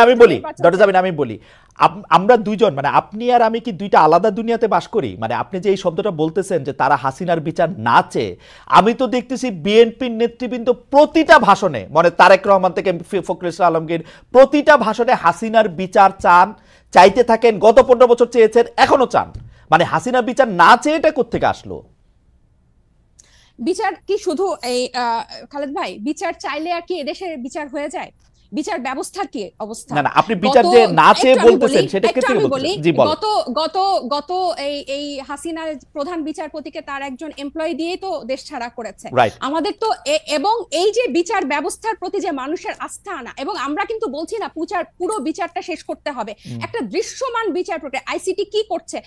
আমি বলি আমরা দুইজন, মানে আপনি আর আমি কি 2টা আলাদা দুনিয়াতে বাস করি? মানে আপনি যে এই শব্দটা বলতেছেন যে তারা হাসিনার বিচার না চেয়ে, আমি তো দেখতেছি বিএনপির নেতৃবৃন্দ প্রতিটা ভাষণে, মানে তারেক রহমান থেকে ফখরুল ইসলাম আলমগীর, প্রতিটা ভাষণে হাসিনার বিচার চাইতে থাকেন। গত 15 বছর চেয়েছেন, এখনো চান। মানে হাসিনার বিচার না চেয়ে এটা কোত্থেকে আসলো? বিচার কি শুধু এই খালেদ ভাই, বিচার চাইলে আর কি এদেশের বিচার হয়ে যায়? বিচার ব্যবস্থার কি অবস্থা? না না, আপনি বিচার যে না চেয়ে বলতেছেন সেটা কি থেকে বলতেছেন? জি বলেন। গত এই হাসিনা প্রধান বিচারপতিকে তার একজন এমপ্লয়ি দিয়ে তো দেশ ছাড়া করেছে। আমাদের তো এবং এই যে বিচার ব্যবস্থার প্রতি যে মানুষের আস্থা আনা, এবং আমরা কিন্তু বলছি না পুরো বিচারটা শেষ করতে হবে, একটা দৃশ্যমান বিচার প্রক্রিয়া। আইসিটি কি করছে?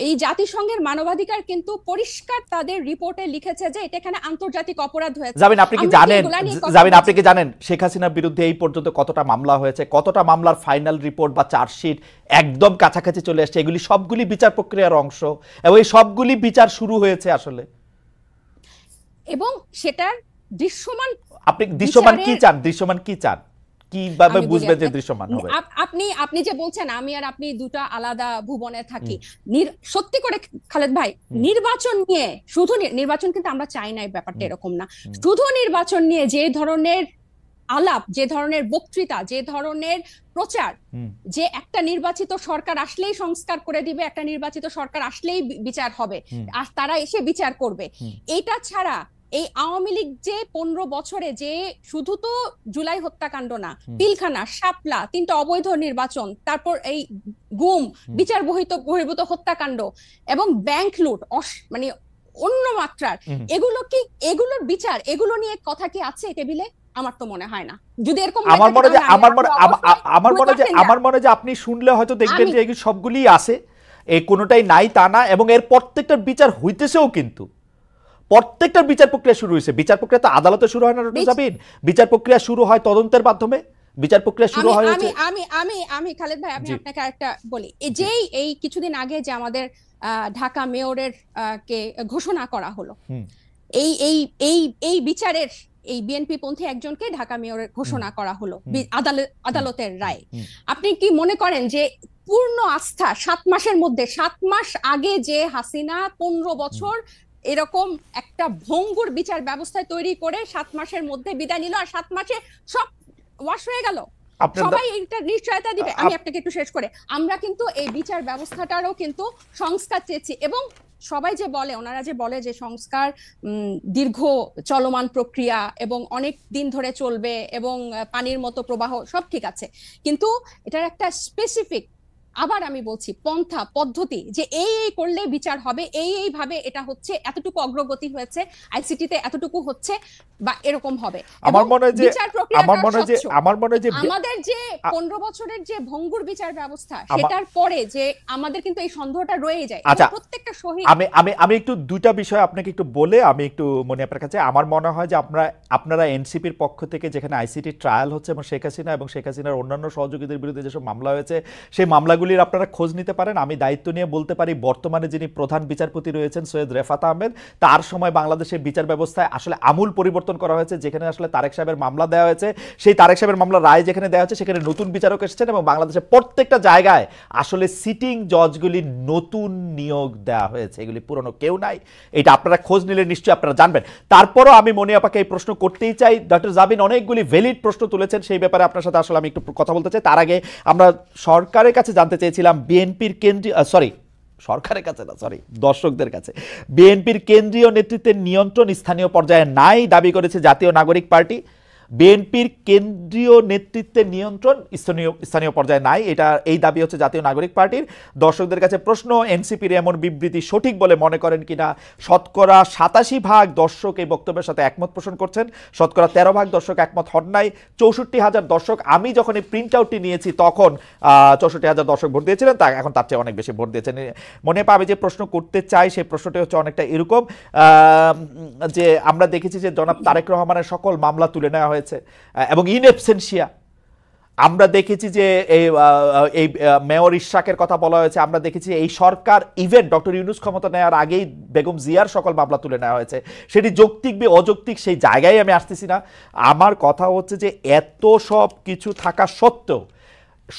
এই জাতিসংঘের মানবাধিকার কিন্তু পরিষ্কার তাদের রিপোর্টে লিখেছে যে এটা এখানে আন্তর্জাতিক অপরাধ হয়েছে। আপনি কি জানেন শেখ হাসিনার বিরুদ্ধে এই পর্যন্ত কতটা মামলা হয়েছে, কতটা মামলার ফাইনাল রিপোর্ট বা চার্জশিট একদম কাছাকাছি চলে আসছে? এগুলি সবগুলি বিচার প্রক্রিয়ার অংশ, এবং এই সবগুলি বিচার শুরু হয়েছে আসলে। এবং সেটার দৃশ্যমান, আপনি দৃশ্যমান কি চান? দৃশ্যমান কি চান? কিভাবে বুঝবেন যে দৃশ্যমান হবে? আপনি যে বলছেন আমি আর আপনি 2টা আলাদা ভুবনে থাকি, সত্যি করে খালেদ ভাই, নির্বাচন নিয়ে শুধু নির্বাচন কিন্তু আমরা চাই না, ব্যাপারটা এরকম না। শুধু নির্বাচন নিয়ে যে ধরনের আলাপ, যে ধরনের বক্তৃতা, যে ধরনের প্রচার, যে একটা নির্বাচিত সরকার আসলেই সংস্কার করে দিবে, একটা নির্বাচিত সরকার আসলেই বিচার হবে, আর তারা এসে বিচার করবে, এটা ছাড়া এই আওয়ামী লীগ যে 15 বছরে যে শুধু তো জুলাই হত্যাকাণ্ড না, পিলখানা, শাপলা, 3টা অবৈধ নির্বাচন, তারপর এই গুম, বিচার বহির্ভূত হত্যাকাণ্ড এবং ব্যাংক লুট, মানে অন্য মাত্রার, এগুলোর বিচার, এগুলো নিয়ে কথা কি আছে টেবিলে? আমার তো মনে হয় না। যদি এরকম আমার মনে যে আপনি শুনলে হয়তো দেখবেন যে এগুলো সবগুলি আছে, এই কোনোটাই নাই তা না, এবং এর প্রত্যেকটার বিচার হইতেছেও, কিন্তু প্রত্যেকটার বিচার প্রক্রিয়া শুরু হয়েছে। বিচার প্রক্রিয়া তো আদালতে শুরু হয় না, যাবেন বিচার প্রক্রিয়া শুরু হয় তদন্তের মাধ্যমে, বিচার প্রক্রিয়া শুরু হয়েছে। আমি খালেদ ভাই, আমি আপনাকে একটা বলি, এই কিছুদিন আগে যে আমাদের ঢাকা মেয়রের কে ঘোষণা করা হলো, এই এই এই এই বিচারের এই বিএনপি পন্থী একজনকে ঢাকা মেয়রের ঘোষণা করা হলো আদালতের রায়। আপনি কি মনে করেন যে পূর্ণ আস্থা 7 মাসের মধ্যে, 7 মাস আগে যে হাসিনা 15 বছর এরকম একটা ভঙ্গুর বিচার ব্যবস্থায় তৈরি করে 7 মাসের মধ্যে বিদায় নিল, আর 7 মাসে সব ওয়াশ হয়ে গেল, সবাই এটা নিশ্চয়তা দিবে? আমি আপনাকে একটু শেষ করে, আমরা কিন্তু এই বিচার ব্যবস্থাটারও কিন্তু সংস্কার চেয়েছি, এবং সবাই যে বলে, ওনারা যে বলে যে সংস্কার দীর্ঘ চলমান প্রক্রিয়া এবং অনেক দিন ধরে চলবে এবং পানির মতো প্রবাহ, সব ঠিক আছে, কিন্তু এটার একটা স্পেসিফিক, আবার আমি বলছি, পন্থা পদ্ধতি, যে এই করলে বিচার হবে, এইভাবে এটা হচ্ছে, এতটুকু অগ্রগতি হয়েছে আইসিটিতে, এতটুকু হচ্ছে বা এরকম হবে। আমার মনে হয় যে আমাদের যে 15 বছরের যে ভঙ্গুর বিচার ব্যবস্থা, সেটার পরে যে আমাদের কিন্তু এই সন্দেহটা রয়ে যায় প্রত্যেকটা শহীদ। আমি একটু দুইটা বিষয় আপনাকে একটু বলে আমি একটু মনে আপনার কাছে, আমার মনে হয় যে আপনারা এনসিপির পক্ষ থেকে যেখানে আইসিটি ট্রায়াল হচ্ছে এবং শেখ হাসিনা এবং শেখ হাসিনার অন্যান্য সহযোগীদের বিরুদ্ধে যেসব মামলা হয়েছে, সেই মামলাগুলির আপনারা খোঁজ নিতে পারেন। আমি দায়িত্ব নিয়ে বলতে পারি, বর্তমানে যিনি প্রধান বিচারপতি রয়েছেন সৈয়দ রেফাত আহমেদ, তার সময় বাংলাদেশের বিচার ব্যবস্থায় আসলে আমূল পরিবর্তন করা হয়েছে। যেখানে আসলে তারেক সাহেবের মামলা দেওয়া হয়েছে, সেই তারেক সাহেবের মামলা রায় যেখানে দেওয়া হয়েছে, সেখানে নতুন বিচারক এসেছেন এবং বাংলাদেশের প্রত্যেকটা জায়গায় আসলে সিটিং জজগুলি নতুন নিয়োগ দেওয়া হয়েছে, এগুলি পুরনো কেউ নাই। এটা আপনারা খোঁজ নিলে নিশ্চয়ই আপনারা জানবেন। তারপরও আমি মনি আপাকে এই প্রশ্ন করতেই চাই। ডক্টর জাবিন অনেকগুলি ভ্যালিড প্রশ্ন তুলেছেন, সেই ব্যাপারে আপনার সাথে আসলে আমি একটু কথা বলতে চাই। তার আগে আমরা সরকারের কাছে জানতে চেয়েছিলাম, বিএনপির দর্শকদের কাছে, বিএনপির কেন্দ্রীয় নেতৃত্বের নিয়ন্ত্রণ স্থানীয় পর্যায়ে নাই দাবি করেছে জাতীয় নাগরিক পার্টি। বিএনপির কেন্দ্রীয় নেতৃত্বের নিয়ন্ত্রণ স্থানীয় পর্যায়ে নাই, এই দাবি হচ্ছে জাতীয় নাগরিক পার্টির। দর্শকদের কাছে প্রশ্ন, এনসিপির এমন বিবৃতি সঠিক বলে মনে করেন কিনা? শতকরা 87% দর্শক এই বক্তব্যের সাথে একমত পোষণ করছেন, শতকরা 13% দর্শক একমত হন নাই। 64,000 দর্শক, আমি যখন এই প্রিন্ট আউটটি নিয়েছি তখন 64,000 দর্শক ভোট দিয়েছিলেন, এখন তার চেয়ে অনেক বেশি ভোট দিয়েছেন। মনে পাবে যে প্রশ্ন করতে চাই, সেই প্রশ্নটি হচ্ছে অনেকটা এরকম যে আমরা দেখেছি যে জনাব তারেক রহমানের সকল মামলা তুলে নেওয়া হয়েছে এবং ইন অ্যাবসেন্সিয়া। আমরা দেখেছি যে এই মেয়র ইশরাকের কথা বলা হয়েছে, আমরা দেখেছি এই সরকার ইভেন ডক্টর ইউনূস ক্ষমতা নেওয়ার আগেই বেগম জিয়ার সকল মামলা তুলে নেওয়া হয়েছে। সেটি যৌক্তিক বা অযৌক্তিক সেই জায়গায় আমি আসতেছি না। আমার কথা হচ্ছে যে এত সব কিছু থাকা সত্ত্বেও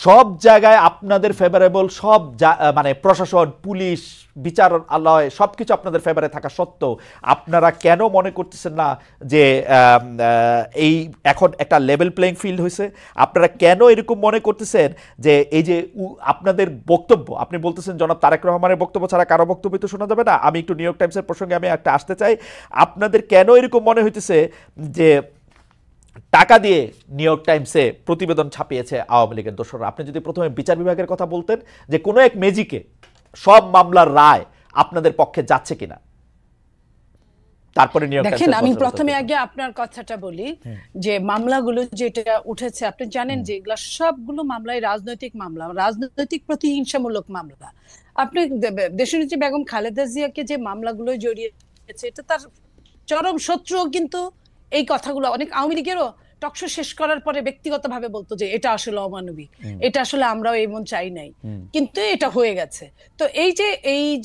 সব জায়গায় আপনাদের ফেভারেবল, সব মানে প্রশাসন, পুলিশ, বিচারালয় সবকিছু আপনাদের ফেভারে থাকা সত্ত্বেও আপনারা কেন মনে করতেছেন না যে এই এখন একটা লেভেল প্লেইং ফিল্ড হয়েছে? আপনারা কেন এরকম মনে করতেছেন যে এই যে আপনাদের বক্তব্য, আপনি বলতেছেন জনাব তারেক রহমানের বক্তব্য ছাড়া কারো বক্তব্য তো শোনা যাবে না। আমি একটু নিউ ইয়র্ক টাইমসের প্রসঙ্গে আমি একটা আসতে চাই। আপনাদের কেন এরকম মনে হইতেছে যে টাকা দিয়ে নিউ ইয়র্ক টাইমসে প্রতিবেদন ছাপিয়েছে আওয়ামী লীগের দোসররা? আপনি যদি প্রথমে বিচার বিভাগের কথা বলতেন যে কোনো এক ম্যাজিকে সব মামলার রায় আপনাদের পক্ষে যাচ্ছে কিনা, তারপরে নিউ ইয়র্ক টাইমস। দেখেন, আমি প্রথমে আগে আপনার কথাটা বলি যে মামলাগুলো যেটা উঠেছে, আপনি জানেন যে এগুলো সবগুলো মামলায় রাজনৈতিক মামলা, রাজনৈতিক প্রতিহিংসামূলক মামলা। আপনি দেশনেত্রী বেগম খালেদা জিয়াকে যে মামলাগুলো জড়িয়েছে, এটা তার চরম শত্রু, কিন্তু এই কথাগুলো অনেক আওয়ামী লীগেরও টকশো শেষ করার পরে ব্যক্তিগতভাবে বলতো যে এটা আসলে অমানবিক, এটা আসলে আমরাও এমন চাই নাই, কিন্তু এটা হয়ে গেছে। তো এই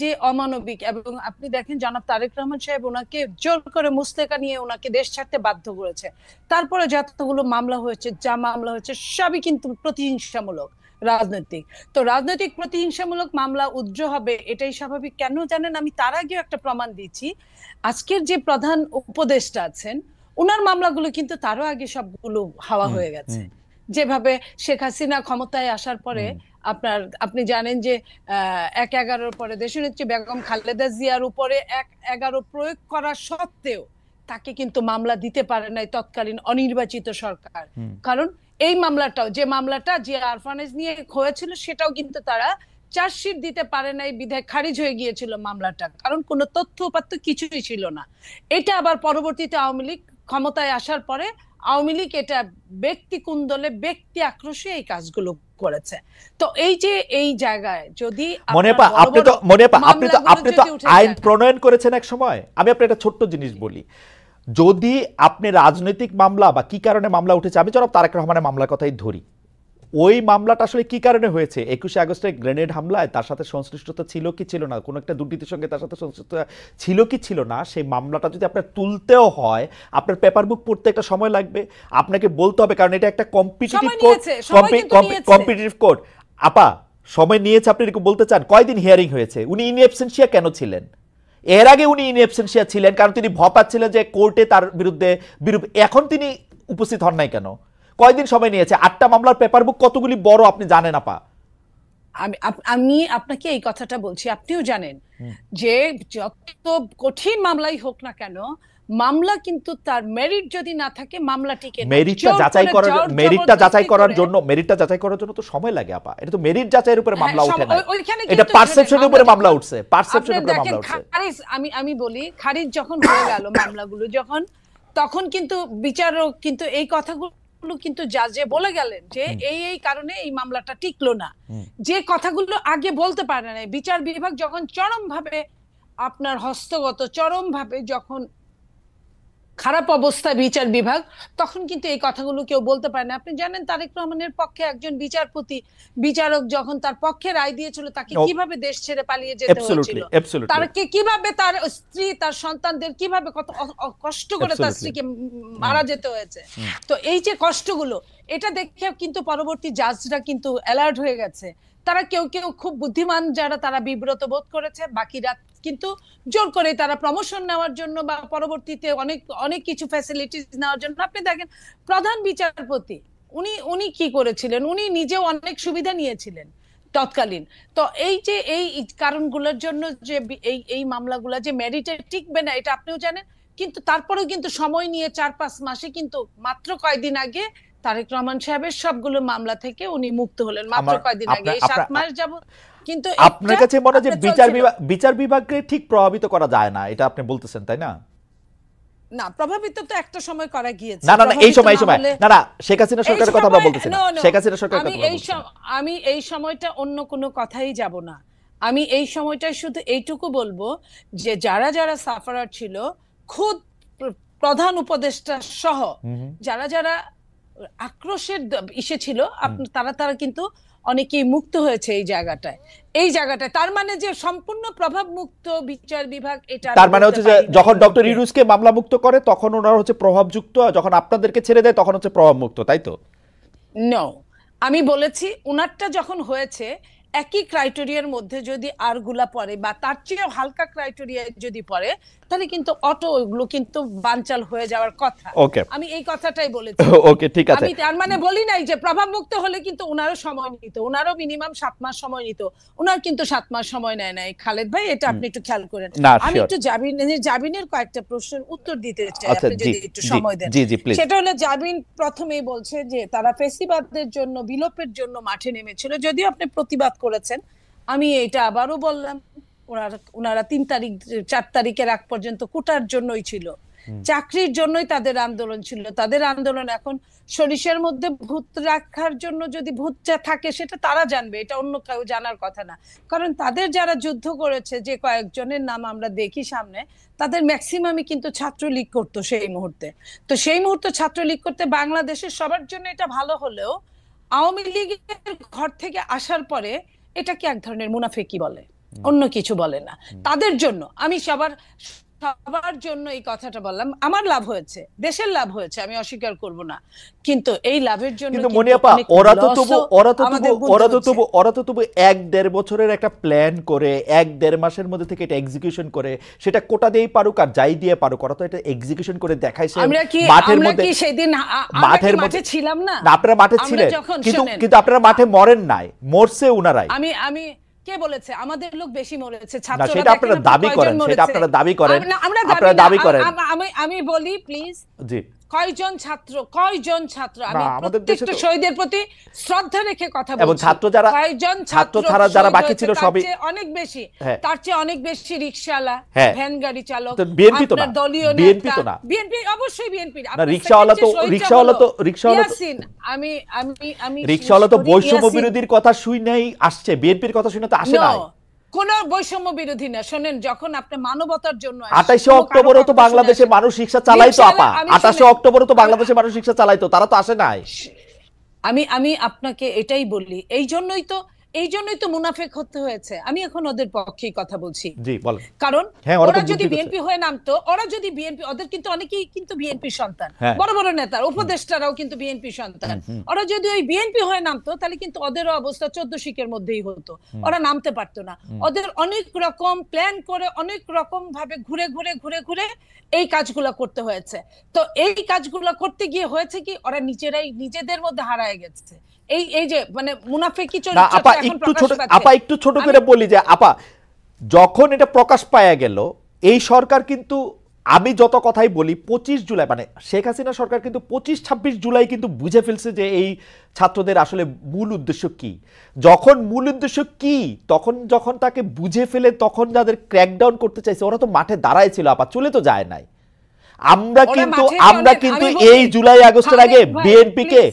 যে অমানবিক, এবং আপনি দেখেন জনাব তারেক রহমান সাহেব ওনাকে জোর করে মুস্তেকা নিয়ে ওনাকে দেশ ছাড়তে বাধ্য করেছে। তারপরে যতগুলো মামলা হয়েছে, সবই কিন্তু প্রতিহিংসামূলক, রাজনৈতিক। তো রাজনৈতিক প্রতিহিংসামূলক মামলা উজ্জ্ব হবে, এটাই স্বাভাবিক। কেন জানেন, আমি তার আগেও একটা প্রমাণ দিচ্ছি। আজকের যে প্রধান উপদেষ্টা আছেন, ওনার মামলাগুলো কিন্তু তারও আগে সবগুলো হাওয়া হয়ে গেছে। যেভাবে শেখ হাসিনা ক্ষমতায় আসার পরে আপনি জানেন যে 1/11 পরে দেশনেত্রী বেগম খালেদা জিয়ার উপরে 1/11 প্রয়োগ করা সত্ত্বেও তাকে কিন্তু মামলা দিতে পারে নাই তৎকালীন অনির্বাচিত সরকার। কারণ এই মামলাটাও, যে মামলাটা জিয়া আরফানেজ নিয়ে হয়েছিল, সেটাও কিন্তু তারা চার্জশিট দিতে পারে নাই, বিধায় খারিজ হয়ে গিয়েছিল মামলাটা, কারণ কোনো তথ্য উপাত্ত কিছুই ছিল না। এটা আবার পরবর্তীতে আওয়ামী লীগ ক্ষমতায় আসার পরে আওয়ামী লীগ এটা ব্যক্তি কুন্দলে, ব্যক্তি আক্রোশে এই কাজগুলো করেছে। তো এই জায়গায় যদি আপনি তো আইন প্রণয়ন করেছেন এক সময়। আমি আপনার একটা ছোট্ট জিনিস বলি, যদি আপনি রাজনৈতিক মামলা বা কি কারণে মামলা উঠেছে, আমি জনাব তারেক রহমানের মামলার কথাই ধরি, ওই মামলাটা আসলে কি কারণে হয়েছে? 21শে আগস্টের গ্রেনেড হামলায় তার সাথে সংশ্লিষ্টতা ছিল কি ছিল না, কোনো একটা দুর্নীতির সঙ্গে তার সাথে সংশ্লিষ্টতা ছিল কি ছিল না, সেই মামলাটা যদি আপনার তুলতেও হয় আপনার পেপার বুক পড়তে একটা সময় লাগবে, আপনাকে বলতে হবে, কারণ এটা একটা কম্পিটিটিভ কোর্ট, কম্পিটিটিভ কোর্ট। আপা সময় নিয়েছে আপনি এরকম বলতে চান? কয়দিন হিয়ারিং হয়েছে? উনি ইন অ্যাবসেন্সিয়া কেন ছিলেন? এর আগে উনি ইন অ্যাবসেন্সিয়া ছিলেন কারণ তিনি পাচ্ছিলেন যে কোর্টে তার বিরুদ্ধে এখন তিনি উপস্থিত হন নাই কেন? কয়দিন সময় নিয়েছে? 8টা মামলার পেপার বুক কতগুলি বড় আপনি জানেন আপা? আমি আপনাকে এই কথাটা বলছি, আপনিও জানেন যে যত কঠিন মামলাই হোক না কেন, মামলা কিন্তু তার মেরিট যদি না থাকে মামলা টিকে না। মেরিটটা যাচাই করার জন্য তো সময় লাগে আপা। এটা তো মেরিট যাচাইয়ের উপরে মামলা ওঠে না, এটা পারসেপশনের উপরে মামলা উঠছে, পারসেপশনের উপরে মামলা উঠছে। আমি বলি খারিজ যখন হয়ে গেল মামলাগুলো যখন, তখন কিন্তু বিচারক কিন্তু এই কথাগুলো কিন্তু জাজে বলে গেলেন যে এই কারণে এই মামলাটা টিকলো না, যে কথাগুলো আগে বলতে পারে না। বিচার বিভাগ যখন চরমভাবে আপনার হস্তগত, চরমভাবে যখন খারাপ অবস্থায় বিচার বিভাগ, তখন কিন্তু এই কথাগুলো কেউ বলতে পারে না। আপনি জানেন তারেক রহমানের পক্ষে একজন বিচারক যখন তার পক্ষে রায় দিয়েছিল, তাকে কিভাবে দেশ ছেড়ে পালিয়ে যেতে হয়েছিল, তারকে কিভাবে তার স্ত্রী তার সন্তানদের কিভাবে কত কষ্ট করে তার স্ত্রীকে মারা যেতে হয়েছে। তো এই যে কষ্টগুলো, এটা দেখে কিন্তু পরবর্তী জাজরা কিন্তু অ্যালার্ট হয়ে গেছে। তারা কেউ খুব বুদ্ধিমান যারা, তারা বিব্রত বোধ করেছে, বাকিরা কিন্তু জোর করে তারা প্রমোশন নেওয়ার জন্য বা পরবর্তীতে অনেক কিছু ফ্যাসিলিটিস নেওয়ার জন্য। আপনি দেখেন প্রধান বিচারপতি উনি কি করেছিলেন, উনি নিজেও অনেক সুবিধা নিয়েছিলেন তৎকালীন। তো এই যে এই কারণগুলোর জন্য যে এই মামলাগুলো যে মেরিটে টিকবে না, এটা আপনিও জানেন। কিন্তু তারপরেও কিন্তু সময় নিয়ে 4-5 মাসে, কিন্তু মাত্র কয়েকদিন আগে তারেক রহমান সাহেবের সবগুলো মামলা থেকে উনি মুক্ত হলেন, মাত্র কয়েকদিন আগে, এই 7 মাস যাবত। কিন্তু আপনার কাছে মনে হয় যে বিচার বিভাগকে ঠিক প্রভাবিত করা যায় না, এটা আপনি বলতেছেন, তাই না? না, প্রভাবিত তো একটা সময় করা গিয়েছে। না এই সময় না শেখ হাসিনা সরকারের কথা আমরা বলতেছি না, শেখ হাসিনা সরকারের কথা বলছি। আমি এই সময়টা অন্য কোনো কথাই যাব না। আমি এই সময়টায় শুধু এইটুকু বলবো যে যারা সাফারার ছিল, খুদ প্রধান উপদেষ্টা সহ যারা আক্রোশের ইসে ছিল, তারা কিন্তু অনেকেই মুক্ত হয়েছে এই জায়গাটায়। তার মানে যে সম্পূর্ণ প্রভাব মুক্ত বিচার বিভাগ, এটা তার মানে হচ্ছে যে যখন ডক্টর ইউনূসকে মামলা মুক্ত করে তখন ওনারা হচ্ছে প্রভাবযুক্ত, যখন আপনাদেরকে ছেড়ে দেয় তখন হচ্ছে প্রভাব মুক্ত, তাই তো? নো, আমি বলেছি উনারটা যখন হয়েছে একই ক্রাইটেরিয়ার মধ্যে যদি আরগুলা পড়ে বা তার চেয়েও হালকা ক্রাইটেরিয়া যদি পড়ে, তাহলে কিন্তু ওগুলো কিন্তু বানচাল হয়ে যাওয়ার কথা। আমি এই কথাটাই বলেছি। ওকে, ঠিক আছে। আমি তার মানে বলি নাই যে প্রভাব মুক্ত হলে কিন্তু ওনারও সময় নিত, ওনারও মিনিমাম 7 মাস সময় নিত। ওনার কিন্তু 7 মাস সময় নেয় নাই খালেদ ভাই, এটা আপনি একটু খেয়াল করেন। আমি একটু জাবিনের কয়েকটা প্রশ্নের উত্তর দিতে চাই, আপনি যদি একটু সময় দেন। সেটা হলো, জাবিন প্রথমেই বলছে যে তারা ফেসিবাদের জন্য, বিলোপের জন্য মাঠে নেমেছিল। যদিও আপনি প্রতিবাদ করেছেন, আমি এটা আবারও বললাম, ওনারা 4 তারিখের আগ পর্যন্ত কোটার জন্যই ছিল, চাকরির জন্যই তাদের আন্দোলন ছিল। তাদের আন্দোলন এখন সরিষার মধ্যে ভূত রাখার জন্য, যদি ভূত থাকে সেটা তারা জানবে, এটা অন্য কেউ জানার কথা না। কারণ তাদের যারা যুদ্ধ করেছে, যে কয়েকজনের নাম আমরা দেখি সামনে, তাদের ম্যাক্সিমামই কিন্তু ছাত্রলীগ করতো সেই মুহূর্তে। তো সেই মুহূর্তে ছাত্রলীগ করতে বাংলাদেশের সবার জন্য এটা ভালো হলেও আওয়ামী লীগের ঘর থেকে আসার পরে এটাকে এক ধরনের মুনাফিকি বলে, অন্য কিছু বলে না। তাদের জন্য আমি সবার জন্য এই কথাটা বললাম। আমার লাভ হয়েছে, দেশের লাভ হয়েছে, আমি অস্বীকার করব না। কিন্তু এই লাভের জন্য কিন্তু মনিয়াপা, ওরা তো তবু 1-1.5 বছরের একটা প্ল্যান করে 1-1.5 মাসের মধ্যে থেকে এটা এক্সিকিউশন করে, সেটা কোটা দিয়েই পারুক আর যাই দিয়ে পারুক, ওরা তো এটা এক্সিকিউশন করে দেখাইছে মাঠের মধ্যে। সেদিন মাঠে ছিলাম না, আপনারা মাঠে ছিলেন, কিন্তু আপনারা মাঠে মরেন নাই, মরছে উনারাই। আমি কে বলেছে আমাদের লোক বেশি মরেছে? ছাত্ররা, সেটা আপনারা দাবি করেন, আমি বলি প্লিজ, কয়জন ছাত্র আমি প্রত্যেকটা শহীদের প্রতি শ্রদ্ধা রেখে কথা বলছি, এবং ছাত্র ছাড়া যারা বাকি ছিল সবই অনেক বেশি, তার চেয়ে অনেক বেশি রিকশাওয়ালা, ভ্যান গাড়ি চালক, বিএনপি তো না, বিএনপি তো না, বিএনপি অবশ্যই বিএনপি না, রিকশাওয়ালা তো বৈষম্য বিরোধীর কথা শুই নাই আসছে, বিএনপির কথা শুনে তো আসে নাই। কোন বৈষম্য বিরোধী না। শোনেন, যখন আপনি মানবতার জন্য 28শে অক্টোবরও তো বাংলাদেশে মানুষ রিকশা চালাইতো আপা, 28শে অক্টোবরও তো বাংলাদেশে মানুষ রিকশা চালাইতো, তারা তো আসে নাই। আমি আমি আপনাকে এটাই বলি, এই জন্যই তো মুনাফেক হতে হয়েছে। আমি এখন ওদের পক্ষেই কথা বলছি। জি বলেন। কারণ হ্যাঁ, ওরা যদি বিএনপি হয়ে নামতো, ওরা যদি বিএনপি, ওদের কিন্তু অনেকেই কিন্তু বিএনপি সন্তান, হ্যাঁ। বড় বড় নেতা উপদেষ্টারাও কিন্তু বিএনপি সন্তান। ওরা যদি ওই বিএনপি হয়ে নামতো তাহলে কিন্তু ওদেরও অবস্থা 14 শিকের মধ্যেই হতো, ওরা নামতে পারতো না। ওদের অনেক রকম প্ল্যান করে অনেক রকম ভাবে ঘুরে ঘুরে ঘুরে ঘুরে এই কাজগুলো করতে হয়েছে। তো এই কাজগুলো করতে গিয়ে হয়েছে কি, ওরা নিজেরাই নিজেদের মধ্যে হারায় গেছে। এই যে মানে মুনাফেকি চরিত্রটা এখন প্রকাশ পাচ্ছে। আপা একটু ছোট করে বলি যে আপা, যখন এটা প্রকাশ পাওয়া গেল, এই সরকার কিন্তু, আমি যত কথাই বলি, 25 জুলাই মানে শেখ হাসিনা সরকার কিন্তু 25-26 জুলাই কিন্তু বুঝে ফেলছে যে এই ছাত্রদের আসলে মূল উদ্দেশ্য কি। যখন মূল উদ্দেশ্য কি, যখন তাকে বুঝে ফেলে তখন যাদের ক্র্যাকডাউন করতে চাইছে ওরা তো মাঠে দাঁড়ায় ছিল আপা, চলে তো যায় নাই। আমরা কিন্তু এই জুলাই আগস্টের আগে বিএনপি কে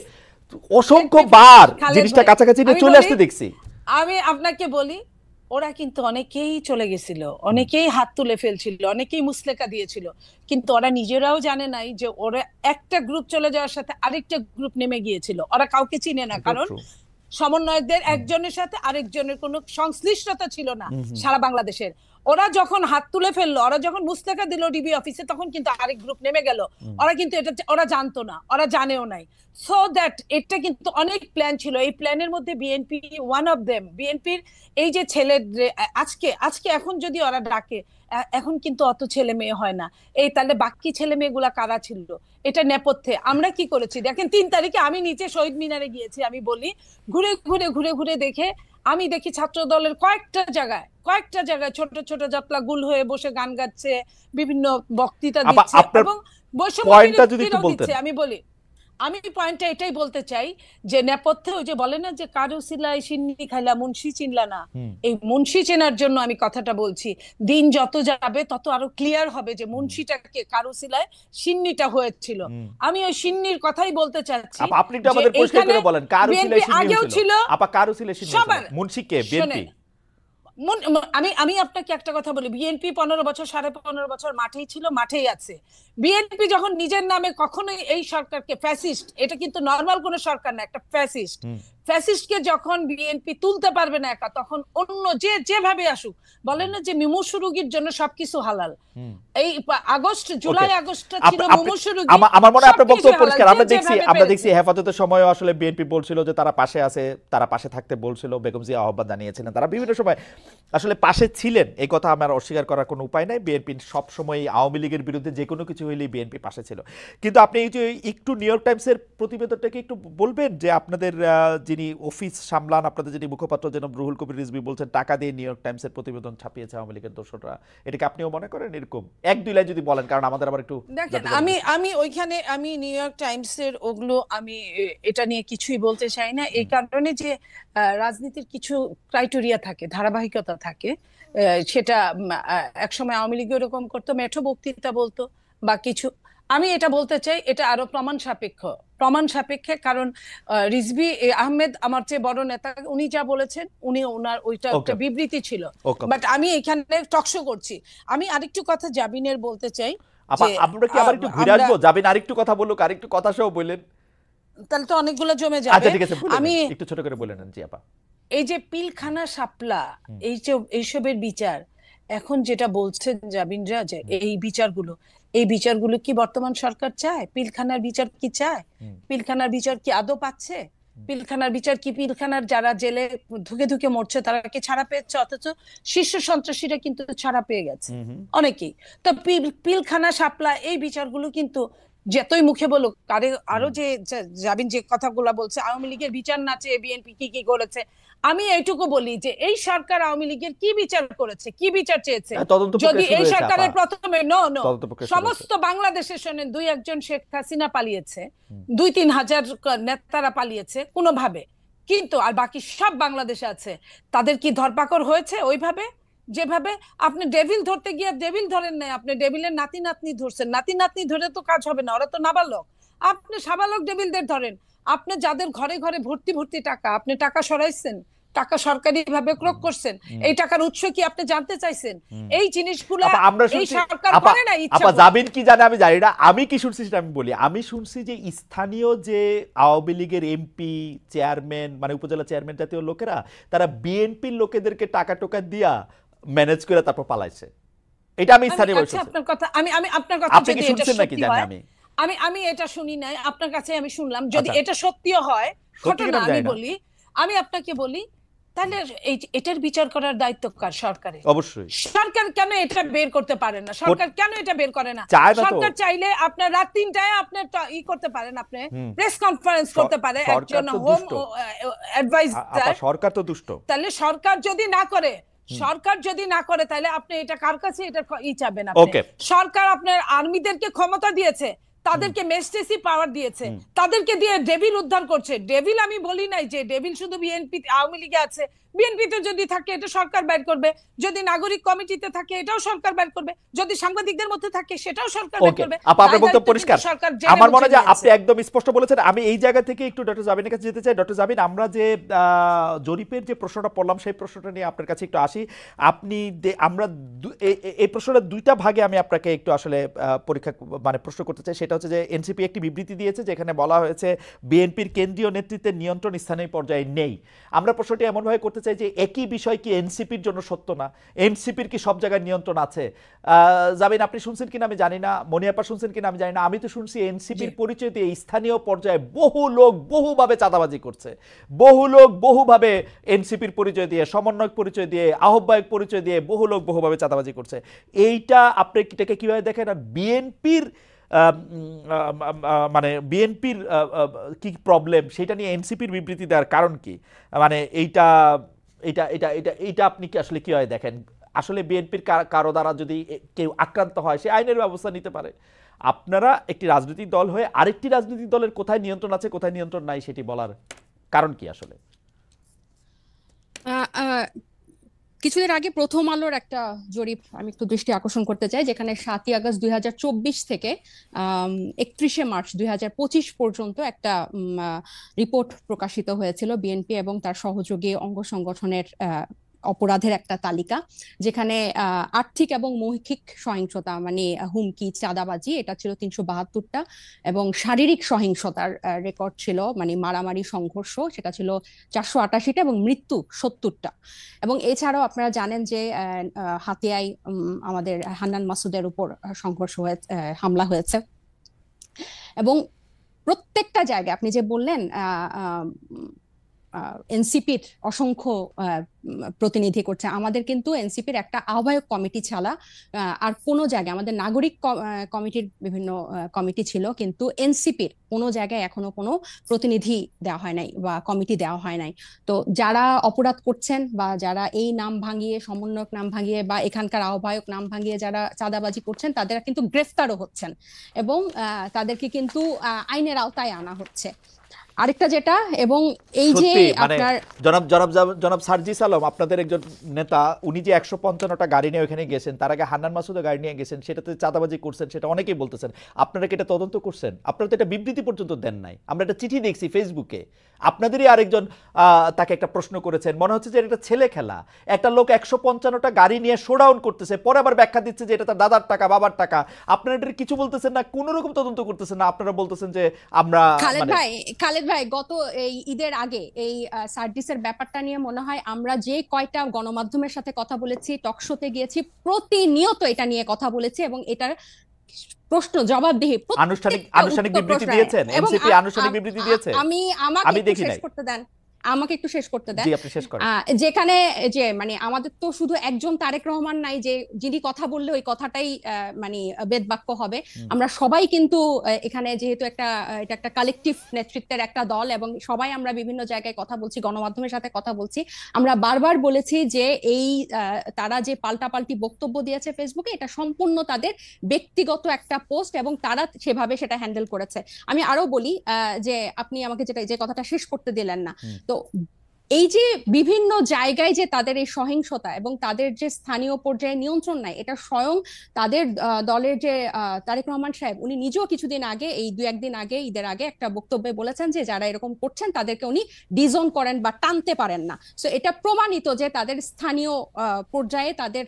অসংখ্য বার জিনিসটা কাছাকাছি নিয়ে চলে আসতে দেখছি। আমি আপনাকে বলি, ওরা কিন্তু অনেকেই চলে গেছিল, অনেকেই হাত তুলে ফেলছিল, অনেকেই মুসলেকা দিয়েছিল, কিন্তু ওরা নিজেরাও জানে নাই যে ওরা একটা গ্রুপ চলে যাওয়ার সাথে আরেকটা গ্রুপ নেমে গিয়েছিল। ওরা কাউকে চিনে না, কারণ সমন্বয়কদের একজনের সাথে আরেকজনের কোনো সংশ্লিষ্টতা ছিল না সারা বাংলাদেশের। ওরা যখন হাত তুলে ফেললো, ওরা যখন মুস্তাকা দিল ডিবি অফিসে, তখন কিন্তু আরেক গ্রুপ নেমে গেল। ওরা কিন্তু এটা ওরা জানতো না, ওরা জানেও নাই। সো দ্যাট এটা কিন্তু অনেক প্ল্যান ছিল। এই প্ল্যানের মধ্যে বিএনপি ওয়ান অফ দেম। বিএনপির এই যে ছেলে আজকে এখন যদি ওরা ডাকে, এখন কিন্তু অত ছেলে মেয়ে হয় না। এই তাহলে বাকি ছেলে মেয়েগুলা কারা ছিল এটা নেপথ্যে? আমরা কি করেছি দেখেন, 3 তারিখে আমি নিচে শহীদ মিনারে গিয়েছি। আমি বলি ঘুরে ঘুরে ঘুরে ঘুরে আমি দেখি ছাত্র দলের কয়েকটা জায়গায় ছোট ছোট জাতলা গুল হয়ে বসে গান গাচ্ছে, বিভিন্ন বক্তৃতা দিচ্ছে এবং বৈষম্য। আমি পয়েন্টটা এটাই বলতে চাই যে নেপথ্যে ওই যে বলে না যে কারু সিলাই সিন্নি খাইলা মুন্সি চিনলা না, এই মুন্সি চেনার জন্য আমি কথাটা বলছি। দিন যত যাবে তত আরো ক্লিয়ার হবে যে মুন্সিটাকে কারু সিলাই সিন্নিটা হয়েছিল। আমি ওই সিন্নির কথাই বলতে চাচ্ছি। আপনি তো আমাদের পরিষ্কার করে বলেন কারু সিলাই সিন্নি আগেও ছিল, আপা কারু সিলাই সিন্নি মুন্সি কে বিএনপি। আমি আপনাকে একটা কথা বলি, বিএনপি 15 বছর 15.5 বছর মাঠেই ছিল, মাঠেই আছে। বিএনপি যখন নিজের নামে কখনোই এই সরকারকে ফ্যাসিস্ট, এটা কিন্তু নরমাল কোন সরকার না, একটা ফ্যাসিস্টকে যখন বিএনপি তুলতে পারবে না একা, তখন অন্য যেভাবে আসুক, বলেন না যে মুমূর্ষু রোগীর জন্য সবকিছু হালাল। এই জুলাই আগস্টটা ছিল মুমূর্ষু রোগী। আমার মনে হয় আপনার বক্তব্য পরিষ্কার। আমরা দেখছি হেফাজতের সময় আসলে বিএনপি বলছিল যে তারা পাশে আছে, তারা পাশে থাকতে বলছিল, বেগম জিয়া আহ্বান জানিয়েছিলেন, তারা বিভিন্ন সময় আসলে পাশে ছিলেন, এই কথা আমার অস্বীকার করার কোনো উপায় নাই। বিএনপি সবসময় আওয়ামী লীগের বিরুদ্ধে যে কোনো কিছু হইলেই বিএনপি পাশে ছিল। কিন্তু আপনি এই যে একটু নিউ ইয়র্ক টাইমসের প্রতিবেদনটাকে একটু বলবেন যে আপনাদের যিনি অফিস সামলান, আপনাদের যিনি মুখপাত্র জনাব রুহুল কবির রিজভী বলছেন টাকা দিয়ে নিউ ইয়র্ক টাইমসের প্রতিবেদন ছাপিয়েছে আওয়ামী লীগের দোসররা, এটাকে আপনিও মনে করেন এরকম? 1-2 লাইন যদি বলেন, কারণ আমাদের আবার একটু দেখেন, আমি ওইখানে আমি নিউ ইয়র্ক টাইমসের ওগুলো আমি এটা নিয়ে কিছুই বলতে চাই না, এই কারণে যে রাজনীতির কিছু ক্রাইটেরিয়া থাকে, ধারাবাহিকতা থাকে। সেটা একসময় আওয়ামী লীগ এরকম করতো, মেঠো বক্তৃতা বলতো বা কিছু। আমি এটা বলতে চাই এটা আরো প্রমাণ সাপেক্ষে, কারণ রিজভী আহমেদ আমার চেয়ে বড় নেতা, উনি যা বলেছেন ওনার ওইটা একটা বিবৃতি ছিল, বাট আমি এখানে টকশো করছি। আমি আরেকটু কথা জাবিনের বলতে চাই। আমরা কি আবার একটু ঘুরে আসবো? জাবিন আরেকটু কথা বলুক, আরেকটু কথা সহ বললেন, তাহলে তো অনেকগুলো জমে যাবে। আচ্ছা ঠিক আছে, আমি একটু ছোট করে বলে নেন। জি আপা, এই যে পিলখানা শাপলা, এইসবের বিচার এখন যেটা বলছেন জাবিনরা, যে এই বিচারগুলো কি বর্তমান সরকার চায়? পিলখানার বিচার কি চায়? পিলখানার বিচার কি আদৌ পাচ্ছে? পিলখানার বিচার কি, পিলখানার যারা জেলে ধুকে ধুকে মরছে তারা কি ছাড়া পেয়েছে? অথচ শীর্ষ সন্ত্রাসীরা কিন্তু ছাড়া পেয়ে গেছে অনেকেই। তো পিলখানা শাপলা এই বিচারগুলো কিন্তু যতই মুখে বলুক, আরো যে জাবিন যে কথাগুলো বলছে আওয়ামী লীগের বিচার না চেয়ে বিএনপি কি করেছে, আমি এইটুকু বলি যে এই সরকার আওয়ামী লীগের কি বিচার করেছে, কি বিচার চেয়েছে? যদি এই সরকারের প্রথমে সমস্ত বাংলাদেশের শোনেন, 2-1 শেখ হাসিনা পালিয়েছে, 2-3 হাজার নেতারা পালিয়েছে কোনোভাবে, কিন্তু আর বাকি সব বাংলাদেশে আছে, তাদের কি ধরপাকড় হয়েছে ওইভাবে? যেভাবে আপনি ডেভিল ধরতে গিয়ে ডেভিল ধরেন নাই, আপনি ডেভিলের নাতি নাতনি ধরছেন। নাতি নাতনি ধরে তো কাজ হবে না, ওরা তো নাবালক। আপনি সাবালক ডেভিলদের ধরেন। আপনি যাদের ঘরে ঘরে ভর্তি টাকা, আপনি টাকা সরাইছেন, টাকা সরকারি ভাবে ক্রয় করছেন, এই টাকার উৎস কি আপনি জানতে চাইছেন? এই জিনিসগুলো আমরা এই শুনছি সরকার করে না ইচ্ছা আপা করে। যাবেন কি জানে আমি জানি না, আমি কি শুনছি সেটা আমি বলি। আমি শুনছি যে স্থানীয় যে আওয়ামী লীগের এমপি, চেয়ারম্যান, মানে উপজেলা চেয়ারম্যান জাতীয় লোকেরা, তারা বিএনপির লোকেদেরকে টাকা টোকা দিয়া ম্যানেজ করে তারপর পালাইছে। এটা আমি স্থানীয় আচ্ছা, আপনার কথা আমি আপনার কথা আপনি কি যদি এটা শুনছেন নাকি সত্যি জানি হয়, আমি আমি এটা শুনি নাই, আপনার কাছে আমি শুনলাম। যদি আচ্ছা। এটা সত্যিও হয় সত্যি কিনা ঘটনা, আমি আমি জানি না। বলি, আমি আপনাকে বলি, তাহলে এটার বিচার করার দায়িত্ব কার? সরকারের। অবশ্যই। সরকার কেন এটা বের করতে পারে না? সরকার কেন এটা বের করে না? চায় না তো। সরকার চাইলে আপনার রাত 3টায় আপনার করতে পারেন, আপনি হুম। প্রেস কনফারেন্স করতে পারে সরকার একজন তো হোম দুষ্ট। অ্যাডভাইজার। সরকার তো দুষ্ট। তাহলে সরকার যদি না করে, তাহলে আপনি এটা কার কাছে এটা চাবেন? আপনি ওকে। সরকার আপনার আর্মিদেরকে ক্ষমতা দিয়েছে, তাদেরকে মেজিস্ট্রেসি পাওয়ার দিয়েছে, তাদেরকে দিয়ে ডেভিল উদ্ধার করছে। ডেভিল আমি বলি নাই যে ডেভিল শুধু বিএনপি আওয়ামী লীগে আছে। বিএনপিতে যদি থাকে এটা সরকার বের করবে, যদি নাগরিক কমিটিতে থাকে এটাও সরকার বের করবে, যদি সাংবাদিকদের মধ্যে থাকে সেটাও সরকার বের করবে। আপনার বক্তব্য পরিষ্কার। সরকার আমার মনে হয় যে আপনি একদম স্পষ্ট বলেছেন। আমি এই জায়গা থেকে একটু ডক্টর জাবিনের কাছে যেতে চাই। ডক্টর জাবিন, আমরা যে জরিপের যে প্রশ্নটা পড়লাম সেই প্রশ্নটা নিয়ে আপনার কাছে একটু আসি। আপনি আমরা এই প্রশ্নটা দুইটা ভাগে আমি আপনাকে একটু আসলে পরীক্ষা মানে প্রশ্ন করতে চাই। সেটা হচ্ছে যে এনসিপি একটি বিবৃতি দিয়েছে যেখানে বলা হয়েছে বিএনপির কেন্দ্রীয় নেতৃত্বের নিয়ন্ত্রণ স্থানীয় পর্যায়ে নেই। আমরা প্রশ্নটি এমনভাবে করতে চাই যে একই বিষয় কি এনসিপির জন্য সত্য না? এনসিপির কি সব জায়গায় নিয়ন্ত্রণ আছে? জাবিন, আপনি শুনছেন কিনা আমি জানি না, মনিয়াপা শুনছেন কিনা আমি জানি না। আমি তো শুনছি এনসিপির পরিচয় দিয়ে স্থানীয় পর্যায়ে বহু লোক বহুভাবে চাঁদাবাজি করছে, বহু লোক বহুভাবে এনসিপির পরিচয় দিয়ে, সমন্বয়ক পরিচয় দিয়ে, আহ্বায়ক পরিচয় দিয়ে বহু লোক বহুভাবে চাঁদাবাজি করছে। এইটা আপনি এটাকে কিভাবে দেখেন? আর বিএনপির মানে বিএনপির কি প্রবলেম সেটা নিয়ে এনসিপির বিবৃতি দেওয়ার কারণ কি? মানে এইটা এটা এটা এটা এইটা আপনি কি আসলে কিভাবে দেখেন? আসলে বিএনপির কারো দ্বারা যদি কেউ আক্রান্ত হয় সে আইনের ব্যবস্থা নিতে পারে। আপনারা একটি রাজনৈতিক দল হয়ে আরেকটি রাজনৈতিক দলের কোথায় নিয়ন্ত্রণ আছে কোথায় নিয়ন্ত্রণ নাই সেটি বলার কারণ কি আসলে? কিছুদিন আগে প্রথম আলোর একটা জরিপ আমি একটু দৃষ্টি আকর্ষণ করতে চাই, যেখানে 7ই আগস্ট 2024 থেকে 31শে মার্চ 2025 পর্যন্ত একটা রিপোর্ট প্রকাশিত হয়েছিল বিএনপি এবং তার সহযোগী অঙ্গ সংগঠনের অপরাধের একটা তালিকা, যেখানে আর্থিক এবং মৌখিক সহিংসতা মানে হুমকি, চাঁদাবাজি, এটা ছিল 372টা, এবং শারীরিক সহিংসতার রেকর্ড ছিল মানে মারামারি, সংঘর্ষ, সেটা ছিল 488টা, এবং মৃত্যু 70টা। এবং এছাড়াও আপনারা জানেন যে হাতিয়ায় আমাদের হান্নান মাসুদের উপর সংঘর্ষ হয়েছে, হামলা হয়েছে। এবং প্রত্যেকটা জায়গায় আপনি যে বললেন এনসিপির অসংখ্য প্রতিনিধি করছে, আমাদের কিন্তু এনসিপির একটা আহ্বায়ক কমিটি ছাড়া আর কোনো জায়গায়, আমাদের নাগরিক কমিটির বিভিন্ন কমিটি ছিল, কিন্তু এনসিপির কোনো জায়গায় এখনো কোনো প্রতিনিধি দেওয়া হয় নাই বা কমিটি দেওয়া হয় নাই। তো যারা অপরাধ করছেন বা যারা এই নাম ভাঙিয়ে, সমন্বয়ক নাম ভাঙিয়ে বা এখানকার আহ্বায়ক নাম ভাঙিয়ে যারা চাঁদাবাজি করছেন, তাদের কিন্তু গ্রেফতারও হচ্ছেন এবং তাদেরকে কিন্তু আইনের আওতায় আনা হচ্ছে। আরেকটা যেটা, এবং এই যে আপনার জনাব সার্জিস আলম, আপনাদের একজন নেতা, উনি যে 155টা গাড়ি নিয়ে ওখানে গেছেন, তার আগে হান্নান মাসুদও গাড়ি নিয়ে গেছেন, সেটাতে চাঁদাবাজি করছেন, সেটা অনেকেই বলতেছেন। আপনারা কি এটা তদন্ত করছেন? আপনারা তো এটা বিবৃতি পর্যন্ত দেন নাই। আমরা একটা চিঠি দেখছি ফেসবুকে, আপনাদেরই আরেকজন তাকে একটা প্রশ্ন করেছেন, মনে হচ্ছে যে এটা ছেলে খেলা। একটা লোক 155টা গাড়ি নিয়ে শোডাউন করতেছে, পরে আবার ব্যাখ্যা দিচ্ছে যে এটা তার দাদার টাকা, বাবার টাকা। আপনারা এটা কিছু বলতেছেন না, কোনো রকম তদন্ত করতেছেন না। আপনারা বলতেছেন যে আমরা খালেদ ভাই গত এই ঈদের আগে এই সার্জিসের ব্যাপারটা নিয়ে মনে হয় আমরা যে কয়টা গণমাধ্যমের সাথে কথা বলেছি, টকশোতে গিয়েছি, প্রতিনিয়ত এটা নিয়ে কথা বলেছি এবং এটার প্রশ্ন জবাবদিহি আনুষ্ঠানিক বিবৃতি দিয়েছেন। এনসিপি আনুষ্ঠানিক বিবৃতি দিয়েছে। আমাকে শেষ করতে দেন। আমাকে একটু শেষ করতে দেন। যেখানে যে মানে আমাদের তো শুধু একজন তারেক রহমান নাই যে যিনি কথা বললে ওই কথাটাই মানে বেদবাক্য হবে। আমরা সবাই কিন্তু এখানে যেহেতু এটা একটা কালেকটিভ নেতৃত্বের একটা দল এবং সবাই আমরা বিভিন্ন জায়গায় কথা বলছি, গণমাধ্যমের সাথে কথা বলছি। আমরা বারবার বলেছি যে এই তারা যে পাল্টাপাল্টি বক্তব্য দিয়েছে ফেসবুকে, এটা সম্পূর্ণ তাদের ব্যক্তিগত একটা পোস্ট এবং তারা সেভাবে সেটা হ্যান্ডেল করেছে। আমি আরো বলি যে আপনি আমাকে যে কথাটা শেষ করতে দিলেন না। তো এই যে বিভিন্ন জায়গায় যে তাদের এই সহিংসতা এবং তাদের যে স্থানীয় পর্যায়ে নিয়ন্ত্রণ নাই, এটা স্বয়ং তাদের দলের যে তারেক রহমান সাহেব, উনি নিজেও কিছুদিন আগে, এই দু একদিন আগে, ঈদের আগে একটা বক্তব্যে বলেছেন যে যারা এরকম করছেন তাদেরকে উনি ডিজোন করেন বা টানতে পারেন না। সো এটা প্রমাণিত যে তাদের স্থানীয় পর্যায়ে তাদের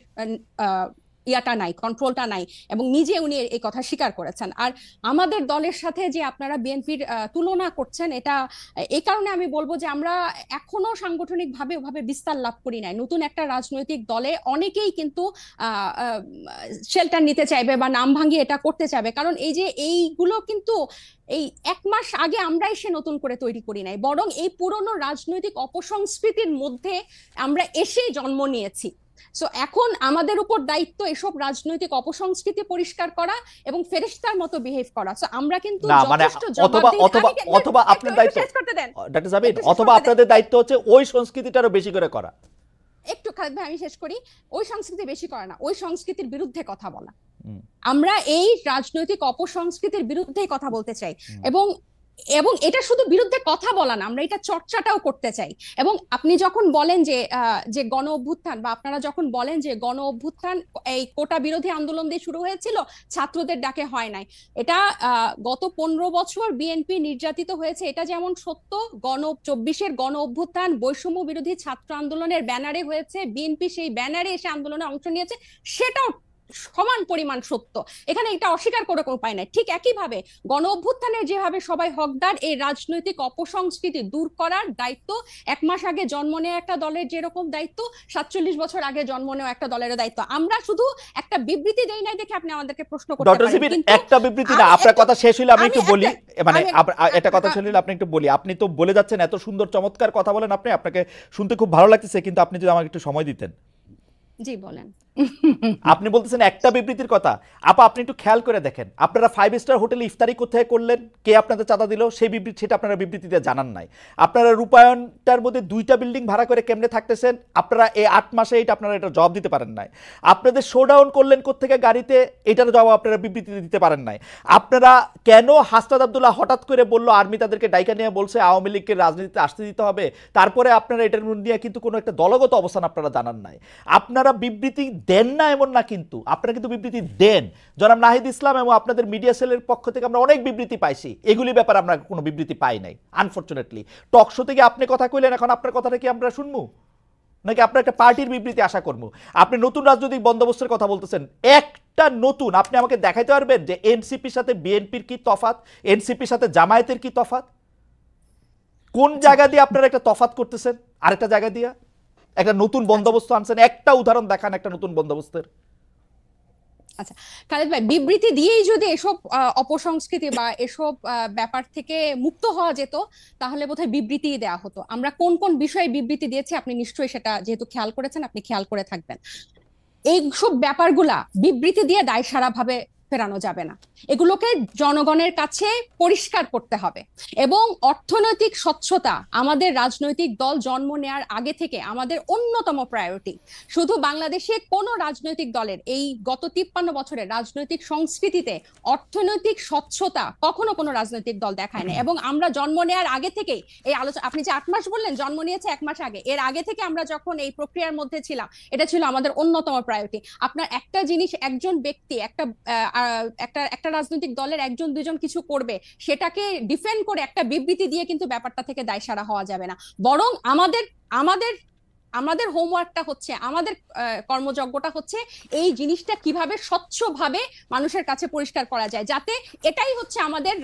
ইয়াটা নাই, কন্ট্রোলটা নাই, এবং নিজে উনি এই কথা স্বীকার করেছেন। আর আমাদের দলের সাথে যে আপনারা বিএনপির তুলনা করছেন, এটা এই কারণে আমি বলবো যে আমরা এখনো সাংগঠনিক ভাবে ওভাবে বিস্তার লাভ করি নাই। নতুন একটা রাজনৈতিক দলে অনেকেই কিন্তু শেল্টার নিতে চাইবে বা নাম ভাঙিয়ে এটা করতে চাইবে, কারণ এই যে এইগুলো কিন্তু এই 1 মাস আগে আমরা এসে নতুন করে তৈরি করি নাই, বরং এই পুরনো রাজনৈতিক অপসংস্কৃতির মধ্যে আমরা এসেই জন্ম নিয়েছি। সো এখন আমাদের উপর দায়িত্ব এসব রাজনৈতিক অপসংস্কৃতি পরিষ্কার করা এবং ফেরেশতার মতো বিহেভ করা। সো আমরা কিন্তু না মানে অথবা আপনার দায়িত্ব, ডক্টর জাবিন, অথবা আপনাদের দায়িত্ব হচ্ছে ওই সংস্কৃতিটারও বেশি করে করা। একটু খালেদ ভাই আমি শেষ করি। ওই সংস্কৃতি বেশি করা না, ওই সংস্কৃতির বিরুদ্ধে কথা বলা। আমরা এই রাজনৈতিক অপসংস্কৃতির বিরুদ্ধেই কথা বলতে চাই, এবং এবং এটা শুধু বিরুদ্ধে কথা বলা না, আমরা এটা চর্চাটাও করতে চাই। এবং আপনি যখন বলেন যে যে গণ অভ্যুত্থান, বা আপনারা যখন বলেন যে গণ অভ্যুত্থান এই কোটা বিরোধী আন্দোলন দিয়ে শুরু হয়েছিল, ছাত্রদের ডাকে হয় নাই, এটা গত 15 বছর বিএনপি নির্যাতিত হয়েছে, এটা যেমন সত্য। 24-এর গণ অভ্যুত্থান বৈষম্য বিরোধী ছাত্র আন্দোলনের ব্যানারে হয়েছে, বিএনপি সেই ব্যানারে এসে আন্দোলনে অংশ নিয়েছে, সেটাও সমান পরিমাণ সত্য। এখানে এটা অস্বীকার করে কোনো উপায় নাই। ঠিক একইভাবে গণ অভ্যুত্থানের যেভাবে সবাই হকদার, এই রাজনৈতিক অপসংস্কৃতি দূর করার দায়িত্ব 1 মাস আগে জন্ম নেওয়া একটা দলের যেরকম দায়িত্ব, 47 বছর আগে জন্ম নেওয়া একটা দলের দায়িত্ব। আমরা শুধু একটা বিবৃতি দেই নাই দেখে আপনি আমাদেরকে প্রশ্ন করতে পারেন, কিন্তু একটা বিবৃতি না। আপনার কথা শেষ হইলে আমি একটু বলি, মানে এটা কথা শেষ হইলে আপনি একটু বলি। আপনি তো বলে যাচ্ছেন, এত সুন্দর চমৎকার কথা বলেন আপনি, আপনাকে শুনতে খুব ভালো লাগতেছে, কিন্তু আপনি যদি আমাকে একটু সময় দিতেন। জি বলেন। আপনি বলতেছেন একটা বিবৃতির কথা। আপা আপনি একটু খেয়াল করে দেখেন, আপনারা 5 স্টার হোটেলে ইফতারি কোথায় করলেন, কে আপনাদের চাঁদা দিল, সেই বিবৃতি সেটা আপনারা বিবৃতিতে জানান নাই। আপনারা রূপায়ণটার মধ্যে 2টা বিল্ডিং ভাড়া করে কেমনে থাকতেছেন, আপনারা এই 8 মাসে এটা আপনারা এটা জবাব দিতে পারেন নাই। আপনাদের শোডাউন করলেন কোত্থেকে গাড়িতে, এটার জবাব আপনারা বিবৃতিতে দিতে পারেন নাই। আপনারা কেন হাসনাত আব্দুল্লাহ হঠাৎ করে বলল আর্মি তাদেরকে ডাইকা নিয়ে বলছে আওয়ামী লীগকে রাজনীতিতে আসতে দিতে হবে, তারপরে আপনারা এটার নিয়ে কিন্তু কোনো একটা দলগত অবস্থান আপনারা জানান নাই। আপনারা বিবৃতি দেন না এমন না, কিন্তু আপনারা কিন্তু বিবৃতি দেন। জনাব নাহিদ ইসলাম এবং আপনাদের মিডিয়া সেলের পক্ষ থেকে আমরা অনেক বিবৃতি পাইছি, এগুলি ব্যাপারে আমরা কোনো বিবৃতি পাই নাই আনফরচুনেটলি। টক শো থেকে আপনি কথা কইলেন, এখন আপনার কথাটা কি আমরা শুনবো, নাকি আপনার একটা পার্টির বিবৃতি আশা করবো? আপনি নতুন রাজনৈতিক বন্দোবস্তের কথা বলতেছেন, একটা নতুন আপনি আমাকে দেখাইতে পারবেন যে এনসিপির সাথে বিএনপির কি তফাৎ, এনসিপির সাথে জামায়াতের কি তফাৎ? কোন জায়গা দিয়ে আপনারা একটা তফাৎ করতেছেন আরেকটা জায়গা দিয়ে? একটা নতুন বন্দোবস্ত আনছেন, একটা উদাহরণ দেখান একটা নতুন বন্দোবস্তের। আচ্ছা খালেদ ভাই, বিবৃতি দিয়েই যদি এসব অপসংস্কৃতি বা এসব ব্যাপার থেকে মুক্ত হওয়া যেত, তাহলে বোধহয় বিবৃতি দেওয়া হতো। আমরা কোন কোন বিষয়ে বিবৃতি দিয়েছি আপনি নিশ্চয়ই সেটা যেহেতু খেয়াল করেছেন, আপনি খেয়াল করে থাকবেন। এইসব ব্যাপারগুলা বিবৃতি দিয়ে দায়সারা ভাবে ফেরানো যাবে না, এগুলোকে জনগণের কাছে পরিষ্কার করতে হবে। এবং অর্থনৈতিক স্বচ্ছতা আমাদের রাজনৈতিক দল জন্ম নেওয়ার আগে থেকে আমাদের অন্যতম প্রায়োরিটি। শুধু বাংলাদেশে কোন রাজনৈতিক দলের এই গত 53 বছরের রাজনৈতিক সংস্কৃতিতে অর্থনৈতিক স্বচ্ছতা কখনো কোনো রাজনৈতিক দল দেখায় না। এবং আমরা জন্ম নেওয়ার আগে থেকেই এই আলোচনা, আপনি যে 8 মাস বললেন, জন্ম নিয়েছে 1 মাস আগে, এর আগে থেকে আমরা যখন এই প্রক্রিয়ার মধ্যে ছিলাম, এটা ছিল আমাদের অন্যতম প্রায়োরিটি। আপনার একটা জিনিস, একজন ব্যক্তি একটা রাজনৈতিক দলের 1-2 জন কিছু করবে, সেটাকে ডিফেন্ড করে একটা বিবৃতি দিয়ে কিন্তু ব্যাপারটা থেকে দায়সারা হওয়া যাবে না। বরং আমাদের হোমওয়ার্কটা হচ্ছে, আমাদের কর্মযজ্ঞটা হচ্ছে এই জিনিসটা কিভাবে স্বচ্ছভাবে মানুষের কাছে পরিষ্কার করা যায়, যাতে এটাই হচ্ছে আমাদের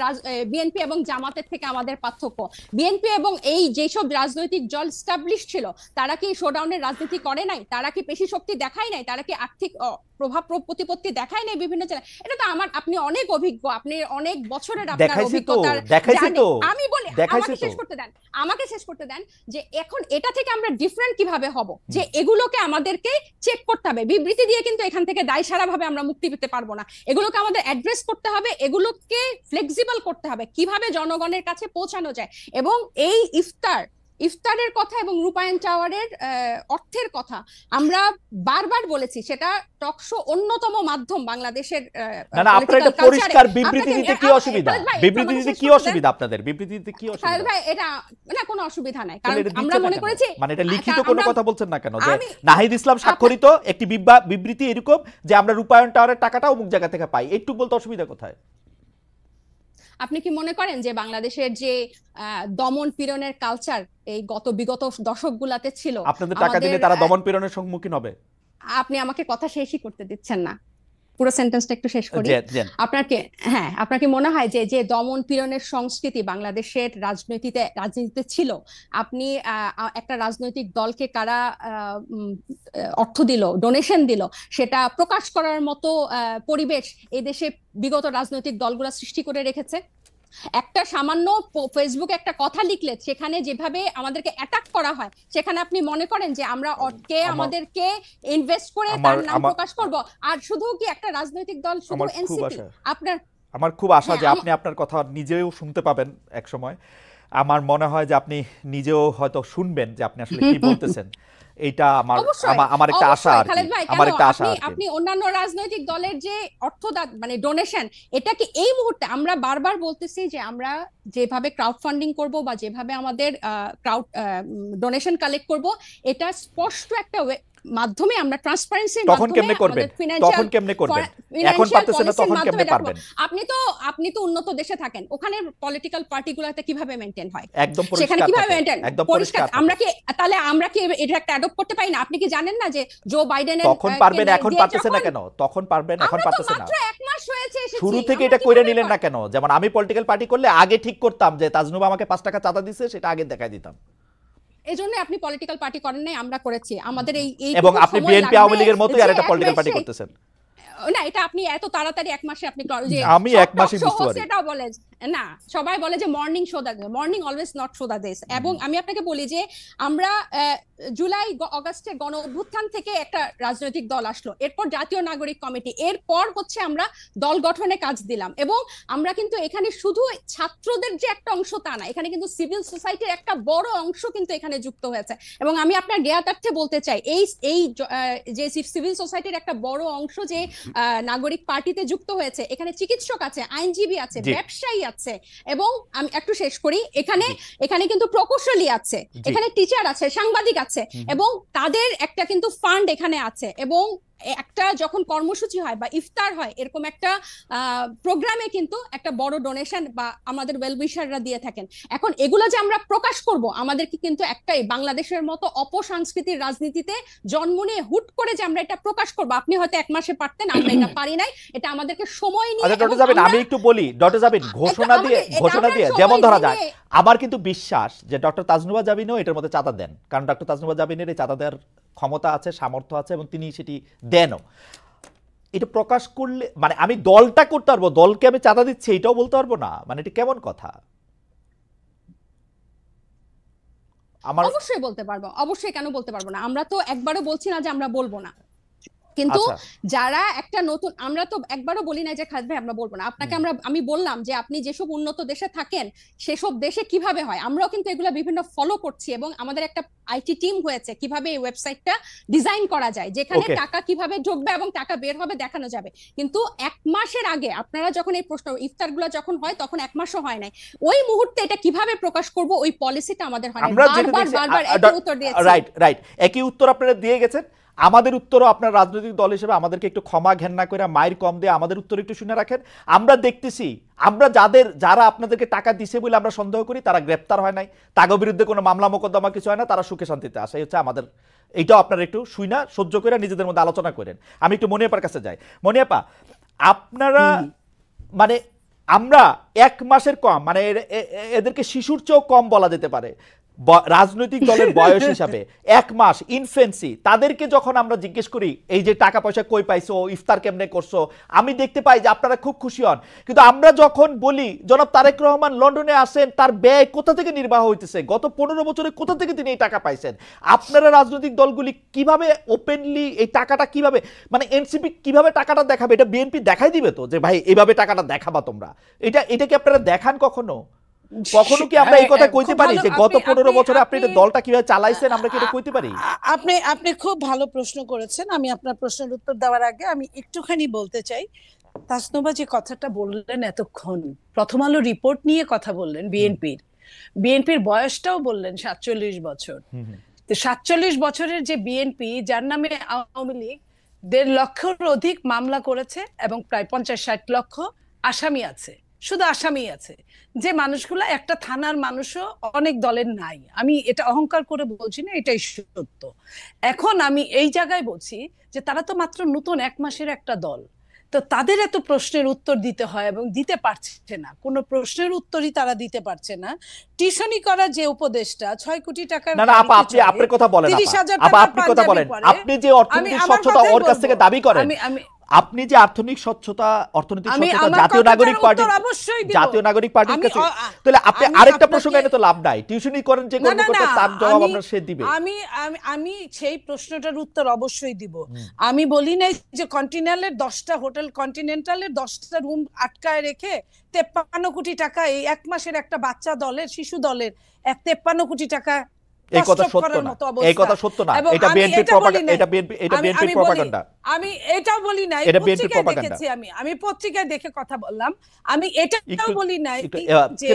বিএনপি এবং জামাতের থেকে আমাদের পার্থক্য। বিএনপি এবং এই যেসব রাজনৈতিক দল স্টাবলিশ ছিল, তারা কি শোডাউনের রাজনীতি করে নাই? তারা কি পেশি শক্তি দেখায় নাই? তারা কি আর্থিক প্রভাব প্রতিপত্তি দেখায় নাই বিভিন্ন জেলায়? এটা তো আপনি অনেক অভিজ্ঞ, আপনি অনেক বছরের আপনার অভিজ্ঞতা। আমি বলি, আমাকে শেষ করতে দেন যে এখন এটা থেকে আমরা ডিফারেন্ট কিভাবে হব, যে এগুলোকে আমাদেরকে চেক করতে হবে। বিবৃতি দিয়ে কিন্তু এখান থেকে দায়সারা ভাবে আমরা মুক্তি পেতে পারবো না। এগুলোকে আমাদের অ্যাড্রেস করতে হবে, এগুলোকে ফ্লেক্সিবল করতে হবে, কিভাবে জনগণের কাছে পৌঁছানো যায়। এবং এই ইফতার ইফতারের কথা এবং রূপায়ণ টাওয়ারের অর্থের কথা আমরা বারবার বলেছি, সেটা টকশো অন্যতম মাধ্যম বাংলাদেশের না আপনারা এটা পরিষ্কার বিবৃতি দিতে কি অসুবিধা, বিবৃতি দিতে কি অসুবিধা আপনাদের, বিবৃতি দিতে কি অসুবিধা? ভাই এটা না কোনো অসুবিধা নাই, কারণ আমরা মনে করেছি মানে এটা লিখিত কোনো কথা বলছেন না কেন যে নাহিদ ইসলাম স্বাক্ষরিত একটি বিবৃতি এরকম যে আমরা রূপায়ণ টাওয়ারের টাকাটা অমুক জায়গা থেকে পাই, একটু বলতে অসুবিধা কোথায়? আপনি কি মনে করেন যে বাংলাদেশের যে দমন পীড়নের কালচার এই বিগত দশকগুলাতে ছিল, আপনাদের টাকা দিলে তারা দমন পীড়নের সম্মুখীন হবে? আপনি আমাকে কথা শেষই করতে দিচ্ছেন না, পুরো সেন্টেন্সটা একটু শেষ করি। আপনার কি মনে হয় যে যে দমন পীড়নের সংস্কৃতি বাংলাদেশের রাজনীতিতে ছিল, আপনি একটা রাজনৈতিক দলকে কারা অর্থ দিল, ডোনেশন দিল, সেটা প্রকাশ করার মতো পরিবেশ এই দেশে বিগত রাজনৈতিক দলগুলো সৃষ্টি করে রেখেছে? একটা সামান্য ফেসবুকে একটা কথা লিখলে সেখানে যেভাবে আমাদেরকে অ্যাটাক করা হয়, সেখানে আপনি মনে করেন যে আমরা আমাদেরকে ইনভেস্ট করে তার নাম প্রকাশ করব? আর শুধু কি একটা রাজনৈতিক দল, শুধু এনসিপি? আমার খুব আশা যে আপনি আপনার কথা নিজেও শুনতে পাবেন এক সময়। আমার মনে হয় যে আপনি নিজেও হয়তো শুনবেন যে আপনি আসলে কি বলতেছেন। এইটা আমার একটা আশা আর কি, আমার একটা আশা। আপনি অন্যান্য রাজনৈতিক দলের যে মানে ডোনেশন, এটা কি এই মুহূর্তে আমরা বারবার বলতেছি যে আমরা যেভাবে ক্রাউড ফান্ডিং করব বা যেভাবে আমাদের ক্রাউড ডোনেশন কালেক্ট করব, এটা স্পষ্ট একটা মাধ্যমে আমরা ট্রান্সপারেন্সির মাধ্যমে তখন কেমনে করবেন এখন পারতেছেন না, তখন কেমনে পারবেন? আপনি তো উন্নত দেশে থাকেন, ওখানে পলিটিক্যাল পার্টিগুলোতে কিভাবে মেইনটেইন হয়, একদম সেখানে কিভাবে মেইনটেইন পরিষ্কার? আমরা কি এটা একটা অ্যাডপ্ট করতে পারি না? আপনি কি জানেন না যে জো বাইডেনের তখন পারবেন, এখন পারতেছেন না কেন? তখন পারবেন, এখন পারতেছেন না। মাত্র 1 মাস হয়েছে এসেছি, শুরু থেকে এটা কইরা নিলেন না কেন? যেমন আমি পলিটিক্যাল পার্টি করলে আগে ঠিক করতাম যে তাজনুবা আমাকে 5 টাকা চাঁদা দিছে, সেটা আগে দেখাই দিতাম। এজন্য আপনি পলিটিক্যাল পার্টি করেন নাই, আমরা করেছি। আমাদের এই এবং আপনি বিএনপি আওয়ামী লীগের মতোই আর একটা পলিটিক্যাল পার্টি করতেছেন না, এটা আপনি এত তাড়াতাড়ি 1 মাসে আপনি যে আমি 1 মাসই বুঝতে পারি সেটাও বলে না, সবাই বলে যে morning show the, morning always not show the this. এবং আমি আপনাকে বলি যে আমরা জুলাই আগস্টে গণ অভ্যুত্থান থেকে একটা রাজনৈতিক দল আসলো, এরপর জাতীয় নাগরিক কমিটি, এরপর হচ্ছে আমরা দল গঠনে কাজ দিলাম। এবং আমরা কিন্তু এখানে শুধু ছাত্রদের যে একটা অংশ তা না, এখানে কিন্তু সিভিল সোসাইটির একটা বড় অংশ কিন্তু এখানে যুক্ত হয়েছে। এবং আমি আপনার জ্ঞাতার্থে বলতে চাই, এই যে সিভিল সোসাইটির একটা বড় অংশ যে নাগরিক পার্টিতে যুক্ত হয়েছে, এখানে চিকিৎসক আছে, আইনজীবী আছে, ব্যবসায়ী আছে, এবং আমি একটু শেষ করি, এখানে কিন্তু প্রকৌশলী আছে, এখানে টিচার আছে, সাংবাদিক আছে, এবং তাদের একটা কিন্তু ফান্ড এখানে আছে। এবং একটা যখন কর্মসূচি হয় বা ইফতার হয়, এরকম একটা প্রোগ্রামে কিন্তু একটা বড় ডোনেশন বা আমাদের ওয়েলউইশাররা দিয়ে থাকেন। এখন এগুলো যে আমরা প্রকাশ করব, আমাদেরকে কিন্তু একটাই বাংলাদেশের মতো অপসংস্কৃতির রাজনীতিতে জন্ম নিয়ে হুট করে যে আমরা এটা প্রকাশ করব, আপনি হয়তো 1 মাসে পারতেন, আমরা এটা পারি নাই, এটা আমাদেরকে সময় নিয়ে। ডক্টর জাবিন, আমি একটু বলি, ডক্টর জাবিন ঘোষণা দিয়ে যেমন ধরা যায়, আমার কিন্তু বিশ্বাস যে ডক্টর তাজনুবা জাবিনও এটার মধ্যে চাঁদা দেন, কারণ ডক্টর তাজনুবা জাবিনের এই চাঁদা দেওয়ার ক্ষমতা আছে, সামর্থ্য আছে, এবং তিনি সেটি দেনও। এটা প্রকাশ করলে মানে আমি দলটা করতে পারবো, দলকে আমি চাঁদা দিচ্ছি এটাও বলতে পারবো না, মানে এটা কেমন কথা? অবশ্যই বলতে পারবো, অবশ্যই, কেন বলতে পারবো না? আমরা তো একবারও বলছি না যে আমরা বলবো না, কিন্তু যারা একটা নতুন, আমরা তো একবারও বলি না যে খালেদ ভাই আমরা বলবো না। আপনাকে আমি বললাম যে আপনি যেসব উন্নত দেশে থাকেন সেসব দেশে কিভাবে হয়, আমরাও কিন্তু এগুলো বিভিন্ন ফলো করছি, এবং আমাদের একটা আইটি টিম হয়েছে কিভাবে এই ওয়েবসাইটটা ডিজাইন করা যায়, যেখানে টাকা কিভাবে ঢুকবে এবং টাকা বের হবে দেখানো যাবে। কিন্তু 1 মাসের আগে আপনারা যখন এই প্রশ্ন ইফতারগুলো যখন হয়, তখন 1 মাসও হয় নাই, ওই মুহূর্তে এটা কিভাবে প্রকাশ করব ওই পলিসিটা আমাদের হয় না। বারবার একই উত্তর দিয়েছি। রাইট, একই উত্তর আপনারা দিয়ে গেছেন। আমাদের উত্তরও আপনার রাজনৈতিক দল হিসেবে আমাদেরকে একটু ক্ষমা ঘেন্না করে মায়ের কম দিয়ে আমাদের উত্তর একটু শুনে রাখেন। আমরা দেখতেছি, আমরা যারা আপনাদেরকে টাকা দিছে বলে আমরা সন্দেহ করি, তারা গ্রেপ্তার হয় নাই, তাদের বিরুদ্ধে কোনো মামলা মোকদ্দমা কিছু হয় না, তারা সুখে শান্তিতে আসে, হচ্ছে আমাদের। এইটাও আপনারা একটু শুইনা সহ্য করে নিজেদের মধ্যে আলোচনা করেন। আমি একটু মনিয়াপার কাছে যাই। মনিয়াপা, আপনারা মানে আমরা 1 মাসের কম, মানে এদেরকে শিশুর চেয়েও কম বলা যেতে পারে রাজনৈতিক দলের বয়স হিসাবে, 1 মাস ইনফেন্সি, তাদেরকে যখন আমরা জিজ্ঞেস করি এই যে টাকা পয়সা কই পাইছো, ইফতার কেমনে করছো, আমি দেখতে পাই যে আপনারা খুব খুশি হন। কিন্তু আমরা যখন বলি জনাব তারেক রহমান লন্ডনে আসেন, তার ব্যয় কোথা থেকে নির্বাহ হইতেছে, গত 15 বছরে কোথা থেকে তিনি এই টাকা পাইছেন, আপনারা রাজনৈতিক দলগুলি কিভাবে ওপেনলি এই টাকাটা কিভাবে, মানে এনসিপি কিভাবে টাকাটা দেখাবে, এটা বিএনপি দেখাই দিবে তো যে ভাই এইভাবে টাকাটা দেখাবা তোমরা, এটা কি আপনারা দেখান কখনো? কখনো কি আমরা এই কথা কইতে পারি যে গত 15 বছরে আপনি এটা দলটা কিভাবে চালাইছেন, আমরা কি এটা কইতে পারি? আপনি খুব ভালো প্রশ্ন করেছেন। আমি আপনার প্রশ্নের উত্তর দেওয়ার আগে আমি একটুখানি বলতে চাই, তাসনুভা যে কথাটা বললেন এতক্ষণ, প্রথম আলো রিপোর্ট নিয়ে কথা বললেন, বিএনপির বয়সটাও বললেন 47 বছর। 47 বছরের যে বিএনপি, যার নামে আওয়ামী লীগ 1.5 লক্ষের অধিক মামলা করেছে এবং প্রায় 50-60 লক্ষ আসামি আছে, শুধু আসামি আছে, যে মানুষগুলা একটা থানার মানুষও অনেক দলের নাই। আমি এটা অহংকার করে বলছি না, এটাই সত্য। এখন আমি এই জায়গায় বলছি যে তারা তো মাত্র নতুন 1 মাসের একটা দল, তো তাদের এত প্রশ্নের উত্তর দিতে হয় এবং দিতে পারছে না, কোনো প্রশ্নের উত্তরই তারা দিতে পারছে না। টিউশনি করা যে উপদেশটা 6 কোটি টাকার, না আপা, আপনি আপনার কথা বলেন, আপা আপনি কথা বলেন, আপনি যে অর্থনৈতিক স্বচ্ছতা ওর কাছ থেকে দাবি করেন, আপনি যে অর্থনৈতিক স্বচ্ছতা জাতীয় নাগরিক পার্টির কাছে, তাহলে আপনি আরেকটা প্রসঙ্গ এনে তো লাভ নাই। টিউশনি করেন যে কর্মকর্তা, তার জবাব আপনার সে দিবে। আমি সেই প্রশ্নটার উত্তর অবশ্যই দিব। আমি বলি নাই যে কন্টিনেন্টালের 10টা হোটেল, কন্টিনেন্টালের 10টা রুম আটকায় রেখে 53 কোটি টাকা এই 1 মাসের একটা বাচ্চা দলের, শিশু দলের 53 কোটি টাকা, এই কথা সত্য না, এই কথা সত্য না, এটা বিএনপির প্রপাগান্ডা, এটা বিএনপির প্রপাগান্ডা। আমি এটাও বলি নাই, এটা বিএনপির প্রপাগান্ডা। আমি পত্রিকায় দেখে কথা বললাম। আমি এটাও বলি নাই যে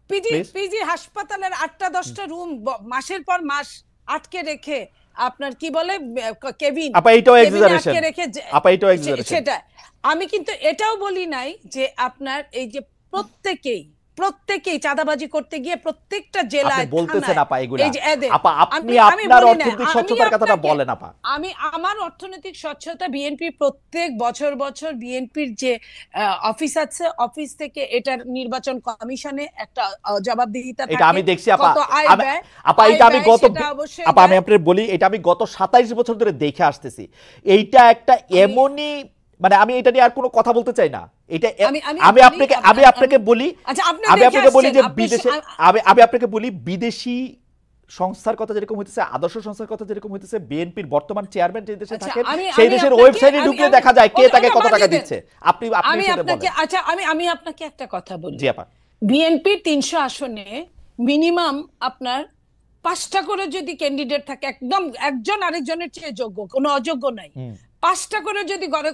পিজি হাসপাতালের 8টা 10টা রুম মাসের পর মাস আটকে রেখে আপনার কি বলে কেবিন, আপা এইটাও এক্সাজারেশন, আপা এইটাও এক্সাজারেশন। সেটা আমি কিন্তু এটাও বলি নাই যে আপনার এই যে প্রত্যেকেই চাঁদাবাজি করতে গিয়ে প্রত্যেকটা জেলায় বলতেছেন আপা এগুলা, আপা আপনি আপনার অর্থনৈতিক স্বচ্ছতার কথাটা বলেন আপা। আমি আমার অর্থনৈতিক স্বচ্ছতা, বিএনপি প্রত্যেক বছর বিএনপির যে অফিস আছে, অফিস থেকে এটার নির্বাচন কমিশনে একটা জবাবদিহিতা থাকে, এটা আমি দেখছি আপা। আপা এটা আমি আপা আমি আপনাদের বলি, এটা আমি গত 27 বছর ধরে দেখে আসতেছি। এইটা একটা এমনই, মানে আমি এটা নিয়ে আর কোনো কথা বলতে চাই না। এটা আমি আপনাকে বলি যে বিদেশে, আমি আপনাকে বলি বিদেশি সংস্থার কথা যেরকম হইতেছে, আদর্শ সংস্থার কথা যেরকম হইতেছে, বিএনপির বর্তমান চেয়ারম্যান যে দেশে থাকেন সেই দেশের ওয়েবসাইটে ঢুকলে দেখা যায় কে তাকে কত টাকা দিচ্ছে। আপনি আমি আপনাকে একটা কথা বলি। জি আপা, বিএনপির 300 আসনে মিনিমাম আপনার 5টা করে যদি ক্যান্ডিডেট থাকে, একদম একজন আরেকজনের চেয়ে যোগ্য, কোনো অযোগ্য নাই, 5টা করে যদি গড়ে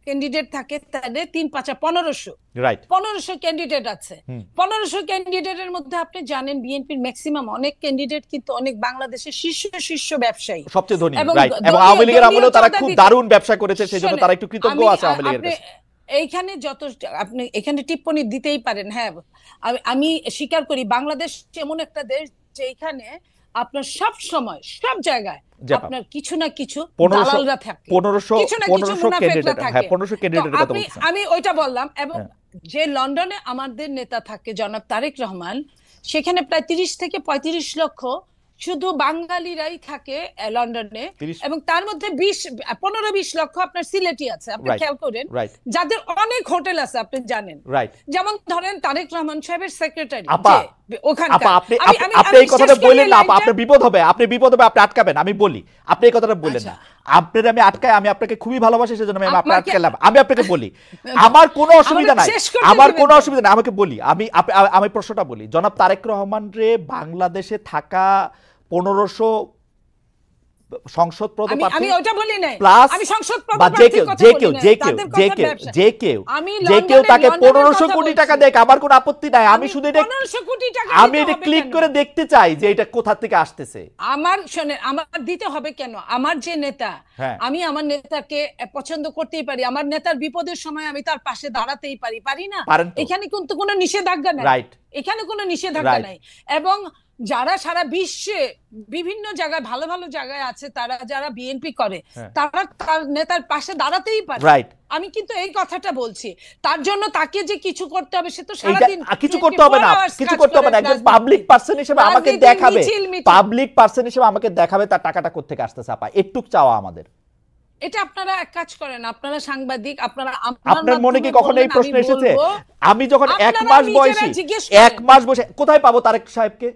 ক্যান্ডিডেট থাকে, তাহলে 3-5 1500, রাইট, 1500 ক্যান্ডিডেট আছে। 1500 ক্যান্ডিডেটের মধ্যে আপনি জানেন বিএনপির ম্যাক্সিমাম অনেক ক্যান্ডিডেট কিন্তু অনেক বাংলাদেশের শীর্ষ ব্যবসায়ী, সবচেয়ে ধনী, রাইট, এবং আওয়ামী লীগের আমলেও তারা খুব দারুণ ব্যবসা করেছে, সেজন্য তারা একটু কৃতজ্ঞ আছে আওয়ামী লীগের কাছে। এইখানে যত আপনি এখানে টিপ্পনি দিতেই পারেন, হ্যাঁ আমি স্বীকার করি বাংলাদেশ এমন একটা দেশ যেখানে আপনার সব সময় সব জায়গায় আপনার কিছু না কিছু দালালরা থাকে, 1500 ক্যান্ডিডেট, হ্যাঁ 1500 ক্যান্ডিডেটের কথা বলছি আমি, ওইটা বললাম। এবং যে লন্ডনে আমাদের নেতা থাকে জনাব তারেক রহমান, সেখানে প্রায় 30 থেকে 35 লক্ষ শুধু বাঙালিরাই থাকে লন্ডনে, এবং তার মধ্যে 15-20 লক্ষ আপনার সিলেটি আছে, আপনি খেয়াল করেন, যাদের অনেক হোটেল আছে আপনি জানেন, যেমন ধরেন তারেক রহমান সাহেবের সেক্রেটারি আপনি এই কথাটা বললেন না, আপনি বিপদ হবে, আপনি আটকাবেন। আমি বলি, আপনি এই কথাটা বললেন না, আপনার আমি আটকাই, আমি আপনাকে খুবই ভালোবাসি, সেজন্য আমি আপনাকে আটকালাম। আমি আপনাকে বলি, আমার কোনো অসুবিধা নাই, আমাকে বলি, আমি প্রশ্নটা বলি, জনাব তারেক রহমান রে বাংলাদেশে থাকা 1500 সংসদ পদপ্রার্থী, আমি ওটা বলি নাই, আমি সংসদ পদপ্রার্থীর কথা বলি না, যে কেউ তাকে 1500 কোটি টাকা দেয়, আমার কোনো আপত্তি নাই। আমি শুধু এটা 1500 কোটি টাকা আমি এটা ক্লিক করে দেখতে চাই যে এটা কোথা থেকে আসতেছে। আমার শুনেন, আমার দিতে হবে কেন? আমার যে নেতা, আমি আমার নেতাকে পছন্দ করতেই পারি, আমার নেতার বিপদের সময় আমি তার পাশে দাঁড়াতেই পারি না, এখানে কিন্তু কোনো নিষেধাজ্ঞা নাই, এখানে কোনো নিষেধাজ্ঞা নাই। এবং যারা সারা বিশ্বে বিভিন্ন জায়গায় ভালো ভালো জায়গায় আছে, তারা যারা বিএনপি করে, তারা তার নেতার পাশে দাঁড়াতেই পারে। আমি কিন্তু এই কথাটা বলছি, তার জন্য তাকে যে কিছু করতে হবে, সে তো সারাদিন কিছু করতে হবে না, একজন পাবলিক পারসন হিসেবে আমাকে দেখাবে, তার টাকাটা কোত্থেকে আসতেছে। আপা একটু চাওয়া আমাদের, এটা আপনারা এক কাজ করেন, আপনারা সাংবাদিক, আপনার মনে কি কখনো এই প্রশ্ন এসেছে? আমি যখন 1 মাস বসে কোথায় পাবো তারেক সাহেবকে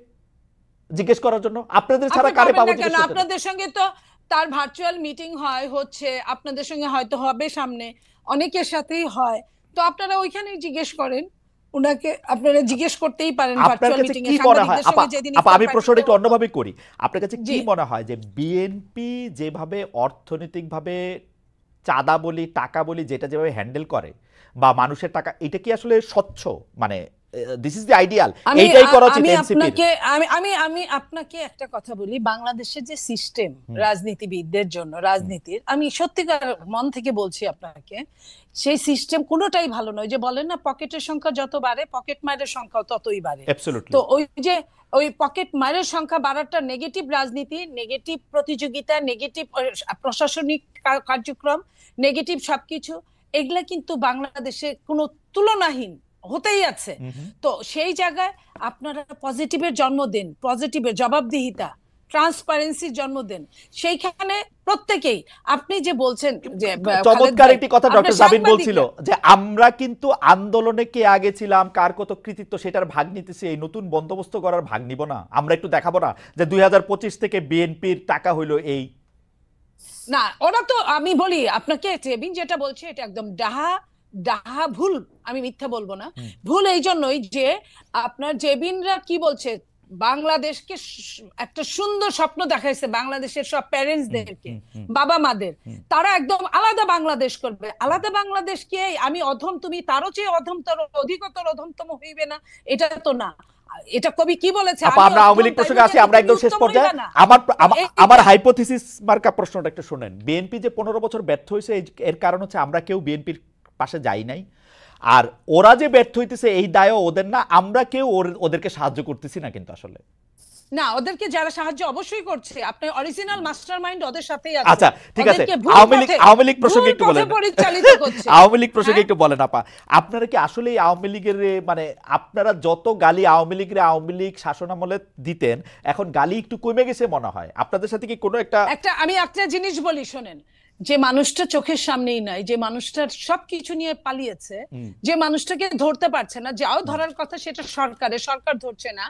জিজ্ঞেস করার জন্য? আপনাদের ছাড়া কারে পাবো? আপনাদের সঙ্গে তো তার ভার্চুয়াল মিটিং হচ্ছে, আপনাদের সঙ্গে হয়তো হবে, সামনে অনেকের সাথেই হয়, তো আপনারা ওইখানেই জিজ্ঞেস করেন। উনাকে আপনারা জিজ্ঞেস করতেই পারেন আপনার ভার্চুয়াল কাছে মিটিং কি এ মনে হয় সাংবাদিকদের আপা সঙ্গে যেদিন আপা ইফতার আমি প্রশ্নটা একটু পার্টিতে অন্যভাবে করি, আপনার কাছে কি জি মনে হয় যে বিএনপি যেভাবে অর্থনৈতিকভাবে চাঁদা বলি টাকা বলি যেটা যেভাবে হ্যান্ডেল করে বা মানুষের টাকা, এটা কি আসলে স্বচ্ছ, মানে দিস ইজ দ্য আইডিয়াল, আমি এইটাই করা উচিত আমি এনসিপির? আপনাকে আমি আপনাকে একটা কথা বলি, বাংলাদেশের যে সিস্টেম রাজনীতিবিদদের জন্য রাজনীতির, আমি সত্যিকার মন থেকে বলছি আপনাকে, সেই সিস্টেম কোনোটাই ভালো নয়। যে বলেন না পকেটের সংখ্যা যত বাড়ে পকেট মারের সংখ্যা ততই বাড়ে। অ্যাবসলিউটলি। তো ওই পকেট মারের সংখ্যা বাড়াটা নেগেটিভ রাজনীতি, নেগেটিভ প্রতিযোগিতা, নেগেটিভ প্রশাসনিক কার্যক্রম, নেগেটিভ সবকিছু, এগুলা কিন্তু বাংলাদেশে কোনো তুলনাহীন হতেই আছে। তো সেই জায়গায় আপনারা পজিটিভের জন্ম দেন, পজিটিভের জবাবদিহিতা, ট্রান্সপারেন্সির জন্ম দেন। সেইখানে প্রত্যেকেই, আপনি যে বলছেন যে চমৎকার একটি কথা ডক্টর জাবিন বলছিল যে আমরা কিন্তু আন্দোলনে কে আগে ছিলাম, কার কত কৃতিত্ব সেটার ভাগ নিতেছি, এই নতুন বন্দোবস্ত করার ভাগ নিব না, আমরা একটু দেখাবো না যে 2025 থেকে বিএনপির টাকা হইলো এই। না, ওরা তো, আমি বলি আপনাকে, জেবিন যেটা বলছে এটা একদম ডাহা ভুল, আমি মিথ্যা বলবো না। ভুল এই জন্যই যে আপনার জেবিনরা কি বলছে, বাংলাদেশকে একটা সুন্দর স্বপ্ন দেখাইছে বাংলাদেশের সব প্যারেন্টসদেরকে, বাবা মাদের, তারা একদম আলাদা বাংলাদেশ করবে। আলাদা বাংলাদেশ কি আমি অধম তুমি তারও চেয়ে অধমতর অধিকতর অধমতম হইবে না, এটা তো না। এটা কবি কি বলেছে? আমরা আওয়ামী লীগ প্রসঙ্গে আছি, আমরা একদম শেষ পর্যায়ে। আমার হাইপোথিসিস মার্কা প্রশ্নটা একটু শুনেন। বিএনপি যে 15 বছর ব্যর্থ হয়েছে এর কারণ হচ্ছে আমরা কেউ বিএনপির পাশে যাই নাই, আর ওরা যে ব্যর্থ হইতেছে এই দায়ও ওদের না, আমরা কেউ ওদেরকে সাহায্য করতেছি না কিন্তু আসলে। না, ওদেরকে যারা সাহায্য অবশ্যই করছে, আপনার অরিজিনাল মাস্টারমাইন্ড ওদের সাথেই আছে। আচ্ছা ঠিক আছে, আওয়ামী লীগ প্রসঙ্গে একটু বলেন, আওয়ামী লীগ প্রসঙ্গে একটু বলেন আপা, আপনারা কি আসলে আওয়ামী লীগের, মানে আপনারা যত গালি আওয়ামী লীগের আওয়ামী লীগ শাসনামলে দিতেন, এখন গালি একটু কমে গেছে মনে হয়? আপনাদের সাথে কি কোনো একটা আমি একটা জিনিস বলি শোনেন, যে মানুষটা চোখের সামনেই নাই, যে মানুষটার সবকিছু নিয়ে পালিয়েছে, যে মানুষটাকে ধরতে পারছে না, যাও ধরার কথা সেটা সরকার ধরছে না,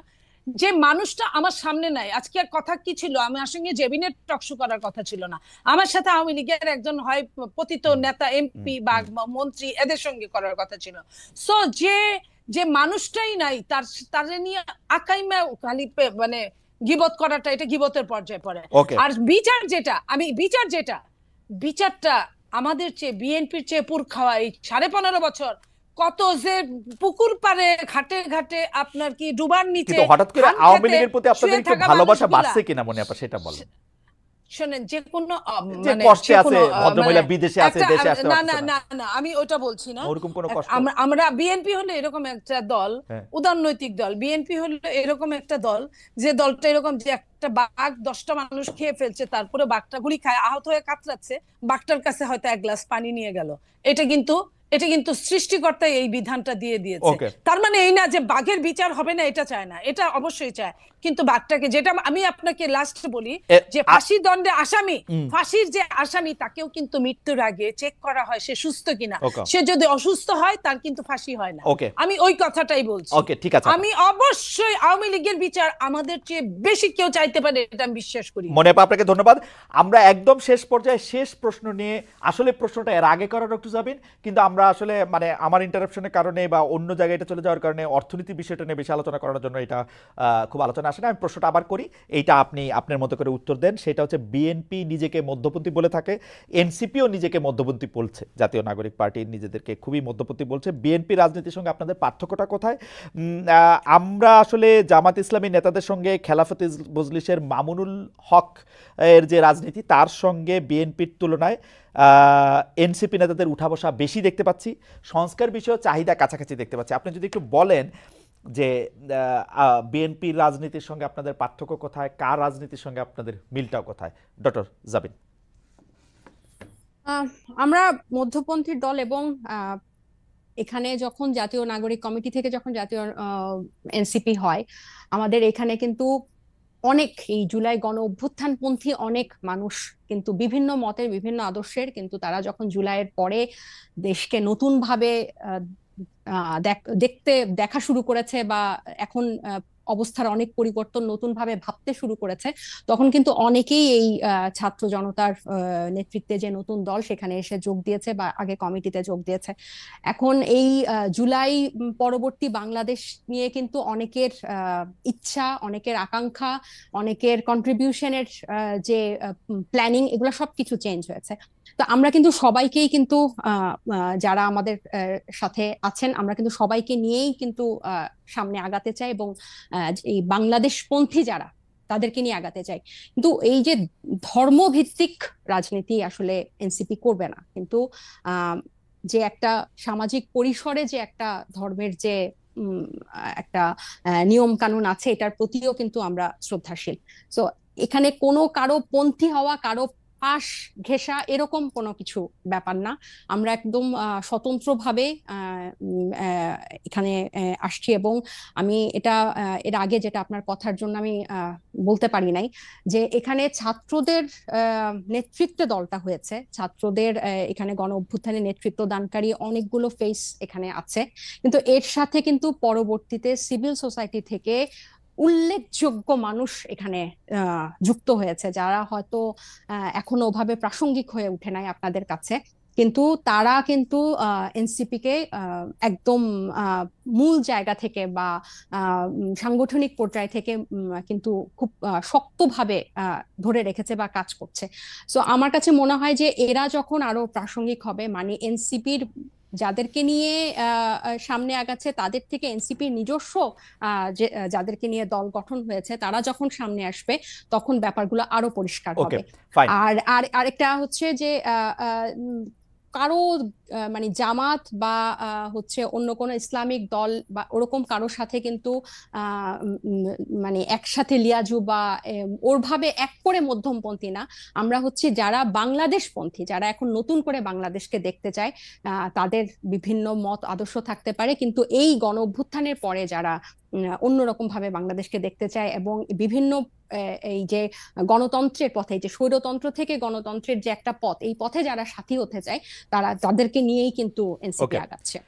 যে মানুষটা আমার সামনে নাই। আজকে কথা কি ছিল, আমার সঙ্গে জেবিনের টকশো করার কথা ছিল না, আমার সাথে আওয়ামী লীগের একজন হয় পতিত নেতা এমপি বা মন্ত্রী এদের সঙ্গে করার কথা ছিল। সো যে মানুষটাই নাই, তার নিয়ে আকাইমা খালি মানে গিবত করাটা, এটা গিবতের পর্যায়ে পড়ে। আর বিচারটা আমাদের চেয়ে, বিএনপির চেয়ে পুর খাওয়া, এই 15.5 বছর কত যে পুকুর পারে ঘাটে ঘাটে আপনার কি ডুবার নিচে, হঠাৎ করে আওয়ামী লীগের প্রতি আপনাদের একটু ভালোবাসা বাড়ছে কিনা মনে আপা সেটা বলেন। শোনেন, যে কোনো মানে কষ্টে আছে ভদ্রমহিলা, বিদেশে আছে, দেশে আসতে পারছে না, না না, আমি ওটা বলছি না। ওরকম কোনো কষ্ট, আমরা বিএনপি হলো এরকম একটা দল, উদারনৈতিক দল। বিএনপি হলো এরকম একটা দল, যে দলটা এরকম যে একটা বাঘ 10টা মানুষ খেয়ে ফেলছে, তারপরে বাঘটা গুলি খায়, আহত হয়ে কাতরাচ্ছে, বাঘটার কাছে হয়তো এক গ্লাস পানি নিয়ে গেল। এটা কিন্তু সৃষ্টিকর্তা এই বিধানটা দিয়ে দিয়েছে। তার মানে এই না যে বাঘের বিচার হবে না, এটা চায় না, এটা অবশ্যই চায়। কিন্তু বাঘটাকে, যেটা আমি আপনাকে লাস্ট বলি, যে ফাঁসির দণ্ডে আসামি, ফাঁসির যে আসামি, তাকেও কিন্তু মৃত্যুর আগে চেক করা হয় সে সুস্থ কিনা। সে যদি অসুস্থ হয় তার কিন্তু ফাঁসি হয় না। আমি ওই কথাটাই বলছি। আমি অবশ্যই আওয়ামী লীগের বিচার আমাদের চেয়ে বেশি কেউ চাইতে পারে, এটা আমি বিশ্বাস করি। মনে আপা, আপনাকে ধন্যবাদ। আমরা একদম শেষ পর্যায়ে শেষ প্রশ্ন নিয়ে, আসলে প্রশ্নটা এর আগে করার একটু যাবেন, কিন্তু আমরা আসলে মানে আমার ইন্টারাপশনের কারণে বা অন্য জায়গায় এটা চলে যাওয়ার কারণে অর্থনীতি বিষয়টা নিয়ে বেশি আলোচনা করার জন্য এটা খুব আলোচনা আসে না। আমি প্রশ্নটা আবার করি, এইটা আপনি আপনার মতো করে উত্তর দেন। সেটা হচ্ছে, বিএনপি নিজেকে মধ্যপন্থী বলে থাকে, এনসিপিও নিজেকে মধ্যপন্থী বলছে, জাতীয় নাগরিক পার্টি নিজেদেরকে খুবই মধ্যপন্থী বলছে। বিএনপি রাজনীতির সঙ্গে আপনাদের পার্থক্যটা কোথায়? আমরা আসলে জামাত ইসলামী নেতাদের সঙ্গে খেলাফত মজলিসের মামুনুল হক এর যে রাজনীতি, তার সঙ্গে বিএনপির তুলনায় এনসিপি নেতাদের উঠা বসা বেশি দেখতে পাচ্ছি, সংস্কার বিষয়ে চাহিদা কাছাকাছি দেখতে পাচ্ছি। আপনি যদি একটু বলেন যে বিএনপির রাজনীতির সঙ্গে আপনাদের পার্থক্য কোথায়, কার রাজনীতির সঙ্গে আপনাদের মিলটাও কোথায়, ডক্টর জাবিন? আমরা মধ্যপন্থীর দল, এবং এখানে যখন জাতীয় নাগরিক কমিটি থেকে যখন জাতীয় এনসিপি হয়, আমাদের এখানে কিন্তু অনেক এই জুলাই গণ অভ্যুত্থানপন্থী অনেক মানুষ কিন্তু বিভিন্ন মতের, বিভিন্ন আদর্শের, কিন্তু তারা যখন জুলাইয়ের পরে দেশকে নতুন ভাবে দেখা শুরু করেছে বা এখন অবস্থার অনেক পরিবর্তন, নতুন ভাবে ভাবতে শুরু করেছে, তখন কিন্তু অনেকেই এই ছাত্র জনতার নেতৃত্বে যে নতুন দল সেখানে এসে যোগ দিয়েছে বা আগে কমিটিতে যোগ দিয়েছে। এখন এই জুলাই পরবর্তী বাংলাদেশ নিয়ে কিন্তু অনেকের ইচ্ছা, অনেকের আকাঙ্ক্ষা, অনেকের কন্ট্রিবিউশনের যে প্ল্যানিং, এগুলো সবকিছু চেঞ্জ হয়েছে। তো আমরা কিন্তু সবাইকেই কিন্তু যারা আমাদের সাথে আছেন, আমরা কিন্তু সবাইকে নিয়েই কিন্তু সামনে আগাতে চাই, এবং এই বাংলাদেশপন্থী যারা, তাদেরকে নিয়ে আগাতে চাই। কিন্তু এই যে ধর্মভিত্তিক রাজনীতি আসলে এনসিপি করবে না, কিন্তু যে একটা সামাজিক পরিসরে যে একটা ধর্মের যে একটা নিয়ম কানুন আছে, এটার প্রতিও কিন্তু আমরা শ্রদ্ধাশীল। সো এখানে কোনো কারো পন্থী হওয়া, কারো পাশ ঘেঁষা, এরকম কোনো কিছু ব্যাপার না। আমরা একদম স্বতন্ত্রভাবে এখানে আসছি। এবং আমি এটা এর আগে যেটা আপনার কথার জন্য আমি বলতে পারি নাই, যে এখানে ছাত্রদের নেতৃত্বে দলটা হয়েছে, ছাত্রদের এখানে গণ অভ্যুত্থানে নেতৃত্ব দানকারী অনেকগুলো ফেস এখানে আছে, কিন্তু এর সাথে কিন্তু পরবর্তীতে সিভিল সোসাইটি থেকে উল্লেখযোগ্য মানুষ এখানে যুক্ত হয়েছে, যারা হয়তো এখনো ওভাবে প্রাসঙ্গিক হয়ে উঠে নাই আপনাদের কাছে, কিন্তু তারা কিন্তু এনসিপি কে একদম মূল জায়গা থেকে বা সাংগঠনিক পর্যায় থেকে কিন্তু খুব শক্তভাবে ধরে রেখেছে বা কাজ করছে। সো আমার কাছে মনে হয় যে এরা যখন আরো প্রাসঙ্গিক হবে, মানে এনসিপির যাদেরকে নিয়ে সামনে আগাচ্ছে তাদের থেকে এনসিপির নিজস্ব যাদেরকে নিয়ে দল গঠন হয়েছে, তারা যখন সামনে আসবে তখন ব্যাপারগুলো আরো পরিষ্কার হবে। আর আরেকটা হচ্ছে যে কারো মানে জামাত বা হচ্ছে অন্য কোনো ইসলামিক দল বা ওরকম কারোর সাথে কিন্তু মানে একসাথে লিয়াজু বা ওরভাবে এক করে মধ্যমপন্থী না। আমরা হচ্ছে যারা বাংলাদেশপন্থী, যারা এখন নতুন করে বাংলাদেশকে দেখতে চায়, তাদের বিভিন্ন মত আদর্শ থাকতে পারে, কিন্তু এই গণ অভ্যুত্থানের পরে যারা অন্যরকম ভাবে বাংলাদেশকে দেখতে চায় এবং বিভিন্ন এই যে গণতন্ত্রের পথে, যে স্বৈরতন্ত্র থেকে গণতন্ত্রের যে একটা পথ, এই পথে যারা সাথী হতে চায়, তাদেরকে নিয়েই কিন্তু এনসিপি আগাচ্ছে।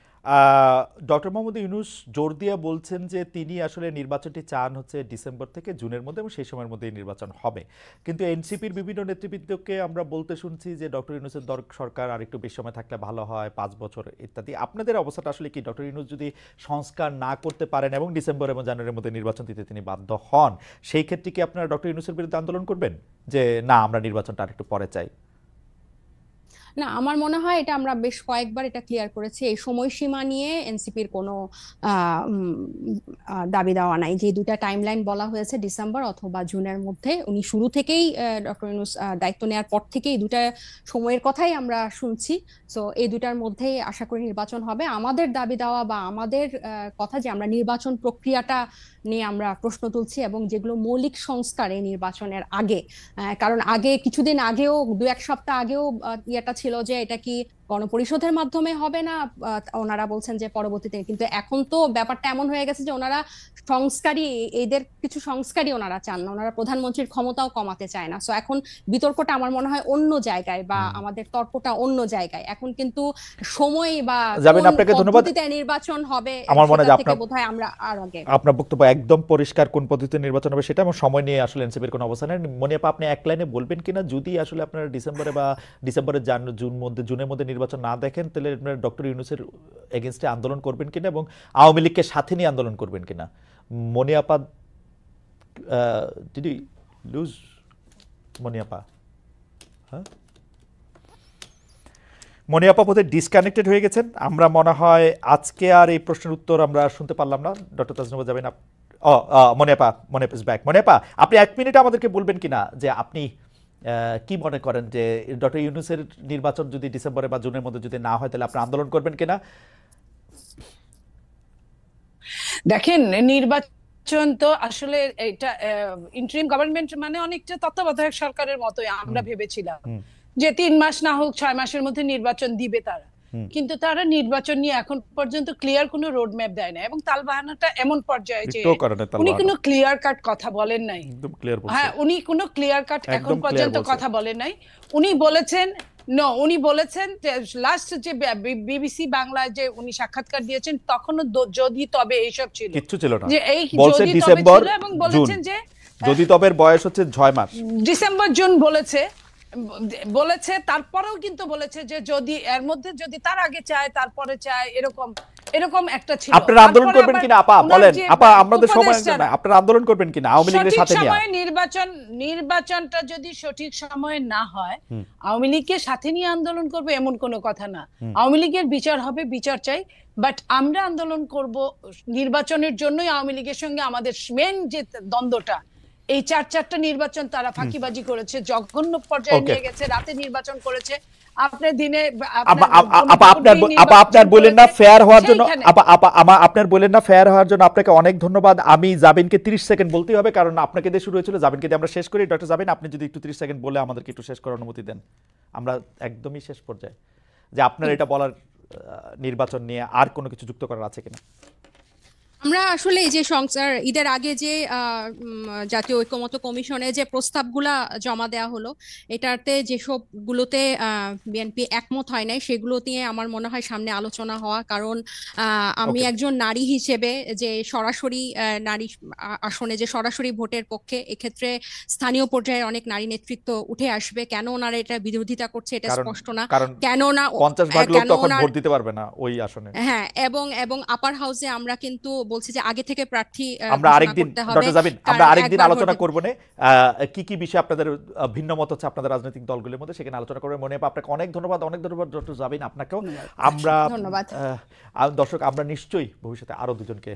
ডক্টর মোহাম্মদ ইউনূস জোর দিয়ে বলছেন যে তিনি আসলে নির্বাচনটি চান হচ্ছে ডিসেম্বর থেকে জুনের মধ্যে, এবং সেই সময়ের মধ্যেই নির্বাচন হবে। কিন্তু এনসিপির বিভিন্ন নেতৃবৃন্দকে আমরা বলতে শুনছি যে ডক্টর ইউনূসের সরকার আরেকটু বেশি সময় থাকলে ভালো হয়, 5 বছর ইত্যাদি। আপনাদের অবস্থাটা আসলে কি? ডক্টর ইউনূস যদি সংস্কার না করতে পারেন এবং ডিসেম্বর এবং জানুয়ারির মধ্যে নির্বাচন দিতে তিনি বাধ্য হন, সেই ক্ষেত্রে কি আপনারা ডক্টর ইউনূসের বিরুদ্ধে আন্দোলন করবেন যে না, আমরা নির্বাচনটা আরেকটু পরে চাই? না, আমার মনে হয় এটা আমরা বেশ কয়েকবার এটা ক্লিয়ার করেছি, এই সময়সীমা নিয়ে এনসিপির কোনো দাবি দেওয়া নাই। যে দুটা টাইমলাইন বলা হয়েছে ডিসেম্বর অথবা জুনের মধ্যে, উনি শুরু থেকেই ডক্টর ইউনূস দায়িত্ব নেওয়ার পর থেকেই দুটা সময়ের কথাই আমরা শুনছি। সো এই দুটার মধ্যেই আশা করি নির্বাচন হবে। আমাদের দাবি দেওয়া বা আমাদের কথা যে আমরা নির্বাচন প্রক্রিয়াটা নিয়ে আমরা প্রশ্ন তুলছি, এবং যেগুলো মৌলিক সংস্কার এই নির্বাচনের আগে, কারণ আগে কিছুদিন আগেও 2-1 সপ্তাহ আগেও ইয়েটা ছিল যে এটা কি গণপরিষদের মাধ্যমে হবে না, ওনারা বলছেন যে পরবর্তীতে। কিন্তু এখন তো ব্যাপারটা এমন হয়ে গেছে যে ওনারা সংস্কারই, এদের কিছু সংস্কারই ওনারা চান না, ওনারা প্রধানমন্ত্রীর ক্ষমতাও কমাতে চায় না। সো এখন বিতর্কটা আমার মনে হয় অন্য জায়গায়, বা আমাদের তর্কটা অন্য জায়গায়। এখন কিন্তু সময় বা আপনাকে ধন্যবাদ। নির্বাচন হবে আমার মনে হয় বোধহয় আমরা আর আগে আপনার বক্তব্য একদম পরিষ্কার কোন পদ্ধতিতে নির্বাচন হবে সেটা, এবং সময় নিয়ে আসলে এনসিপির কোনো অবস্থান নেই। মনিয়াপা, আপনি এক লাইনে বলবেন কিনা, যদি আসলে আপনারা ডিসেম্বরে বা ডিসেম্বরের জুনের মধ্যে নির্বাচন না দেখেন, তাহলে আপনারা ডক্টর ইউনূসের এগেইনস্টে আন্দোলন করবেন কিনা এবং আওয়ামী লীগকে সাথে নিয়ে আন্দোলন করবেন কিনা? মনিয়াপা, ডিড ইউ লুজ মনিয়াপা? হ্যাঁ, মনিয়াপা বোধহয় ডিসকানেক্টেড হয়ে গেছেন। আমরা মনে হয় আজকে আর এই প্রশ্নের উত্তর আমরা শুনতে পারলাম না। ডক্টর তাজনুবা যাবেন। মনিয়াপা ইজ ব্যাক। মনিয়াপা, আপনি 1 মিনিট আমাদেরকে বলবেন কিনা যে আপনি কি মনে করেন যে ডক্টর ইউনূসের নির্বাচন যদি ডিসেম্বরে বা জুনের মধ্যে যদি না হয়, তাহলে আপনি আন্দোলন করবেন কিনা? দেখেন, নির্বাচন তো আসলে এটা ইন্টারিম গভর্নমেন্ট মানে অনেকটা তত্ত্বাবধায়ক সরকারের মতোই আমরা ভেবেছিলাম যে 3 মাস না হোক 6 মাসের মধ্যে নির্বাচন দিবে তারা, কিন্তু তারা নির্বাচন নিয়ে এখন পর্যন্ত ক্লিয়ার কোনো রোড ম্যাপ দেয় না, এবং তালবাহানাটা এমন পর্যায়ে যে উনি কোনো ক্লিয়ার কাট কথা বলেন নাই। হ্যাঁ, উনি কোনো ক্লিয়ার কাট এখন পর্যন্ত কথা বলেন নাই। উনি বলেছেন নো, উনি বলেছেন যে লাস্ট যে বিবিসি বাংলায় যে উনি সাক্ষাৎকার দিয়েছেন তখনও যদি তবে এইসব ছিল, কিচ্ছু ছিল না, যে এই বলছে যদি তবে ডিসেম্বর ছিল, এবং বলেছেন যে যদি তবের বয়স হচ্ছে 6 মাস। ডিসেম্বর জুন বলেছে তারপরেও কিন্তু বলেছে যে যদি এর মধ্যে যদি তার আগে চায় তারপরে চায়, এরকম একটা ছিল। আপনারা আন্দোলন করবেন কিনা আপা বলেন, আপা আমাদের সময় না, আপনারা আন্দোলন করবেন কিনা আওয়ামী লীগের সাথে নিয়ে? নির্বাচনটা যদি সঠিক সময়ে না হয় আওয়ামী লীগকে সাথে নিয়ে আন্দোলন করবে এমন কোনো কথা না। আওয়ামী লীগের বিচার হবে, বিচার চাই, বাট আমরা আন্দোলন করব নির্বাচনের জন্যই। আওয়ামী লীগের সঙ্গে আমাদের মেন যে দ্বন্দ্বটা, এই চারটা নির্বাচন তারা ফাঁকিবাজি করেছে, জঘন্য পর্যায়ে নিয়ে গেছে, রাতে নির্বাচন করেছে, আপনার দিনে আপনার বলেন না ফেয়ার হওয়ার জন্য, আপনার বলেন না ফেয়ার হওয়ার জন্য আপনাকে অনেক ধন্যবাদ। আমি জাবিনকে 30 সেকেন্ড বলতেই হবে, কারণ আপনাকে দিয়ে শুরু হয়েছিল, জাবিনকে দিয়ে আমরা শেষ করি। ডক্টর জাবিন, আপনি যদি একটু 30 সেকেন্ড বলে আমাদেরকে একটু শেষ করার অনুমতি দেন, আমরা একদমই শেষ পর্যায়ে, যে আপনার এটা বলার নির্বাচন নিয়ে আর কোনো কিছু যুক্ত করার আছে কিনা। আমরা আসলে এই যে ঈদের আগে যে জাতীয় ঐকমত্য কমিশনে যে প্রস্তাবগুলা জমা দেওয়া হলো, এটাতে যেসবগুলোতে বিএনপি একমত হয় নাই সেগুলো নিয়ে আমার মনে হয় সামনে আলোচনা হওয়া, কারণ আমি একজন নারী হিসেবে যে সরাসরি নারী আসনে যে সরাসরি ভোটের পক্ষে, এক্ষেত্রে স্থানীয় পর্যায়ে অনেক নারী নেতৃত্ব উঠে আসবে। কেন ওনারা এটা বিরোধিতা করছে এটা স্পষ্ট না, কেন না 50 ভাগ লোক তখন ভোট দিতে পারবে না ওই আসনে। হ্যাঁ, এবং আপার হাউসে আমরা কিন্তু বলছি যে আগে থেকে প্রার্থী আমরা আরেকদিন, ডক্টর জাবিন, আমরা আরেকদিন আলোচনা করব না কি কি বিষয়ে আপনাদের ভিন্ন মত হচ্ছে আপনাদের রাজনৈতিক দলগুলোর মধ্যে, সেখানে আলোচনা করবে। মনে আপনাকে অনেক ধন্যবাদ ডক্টর জাবিন, আপনাকেও। আমরা দর্শক, আমরা নিশ্চয়ই ভবিষ্যতে আরো দুজনকে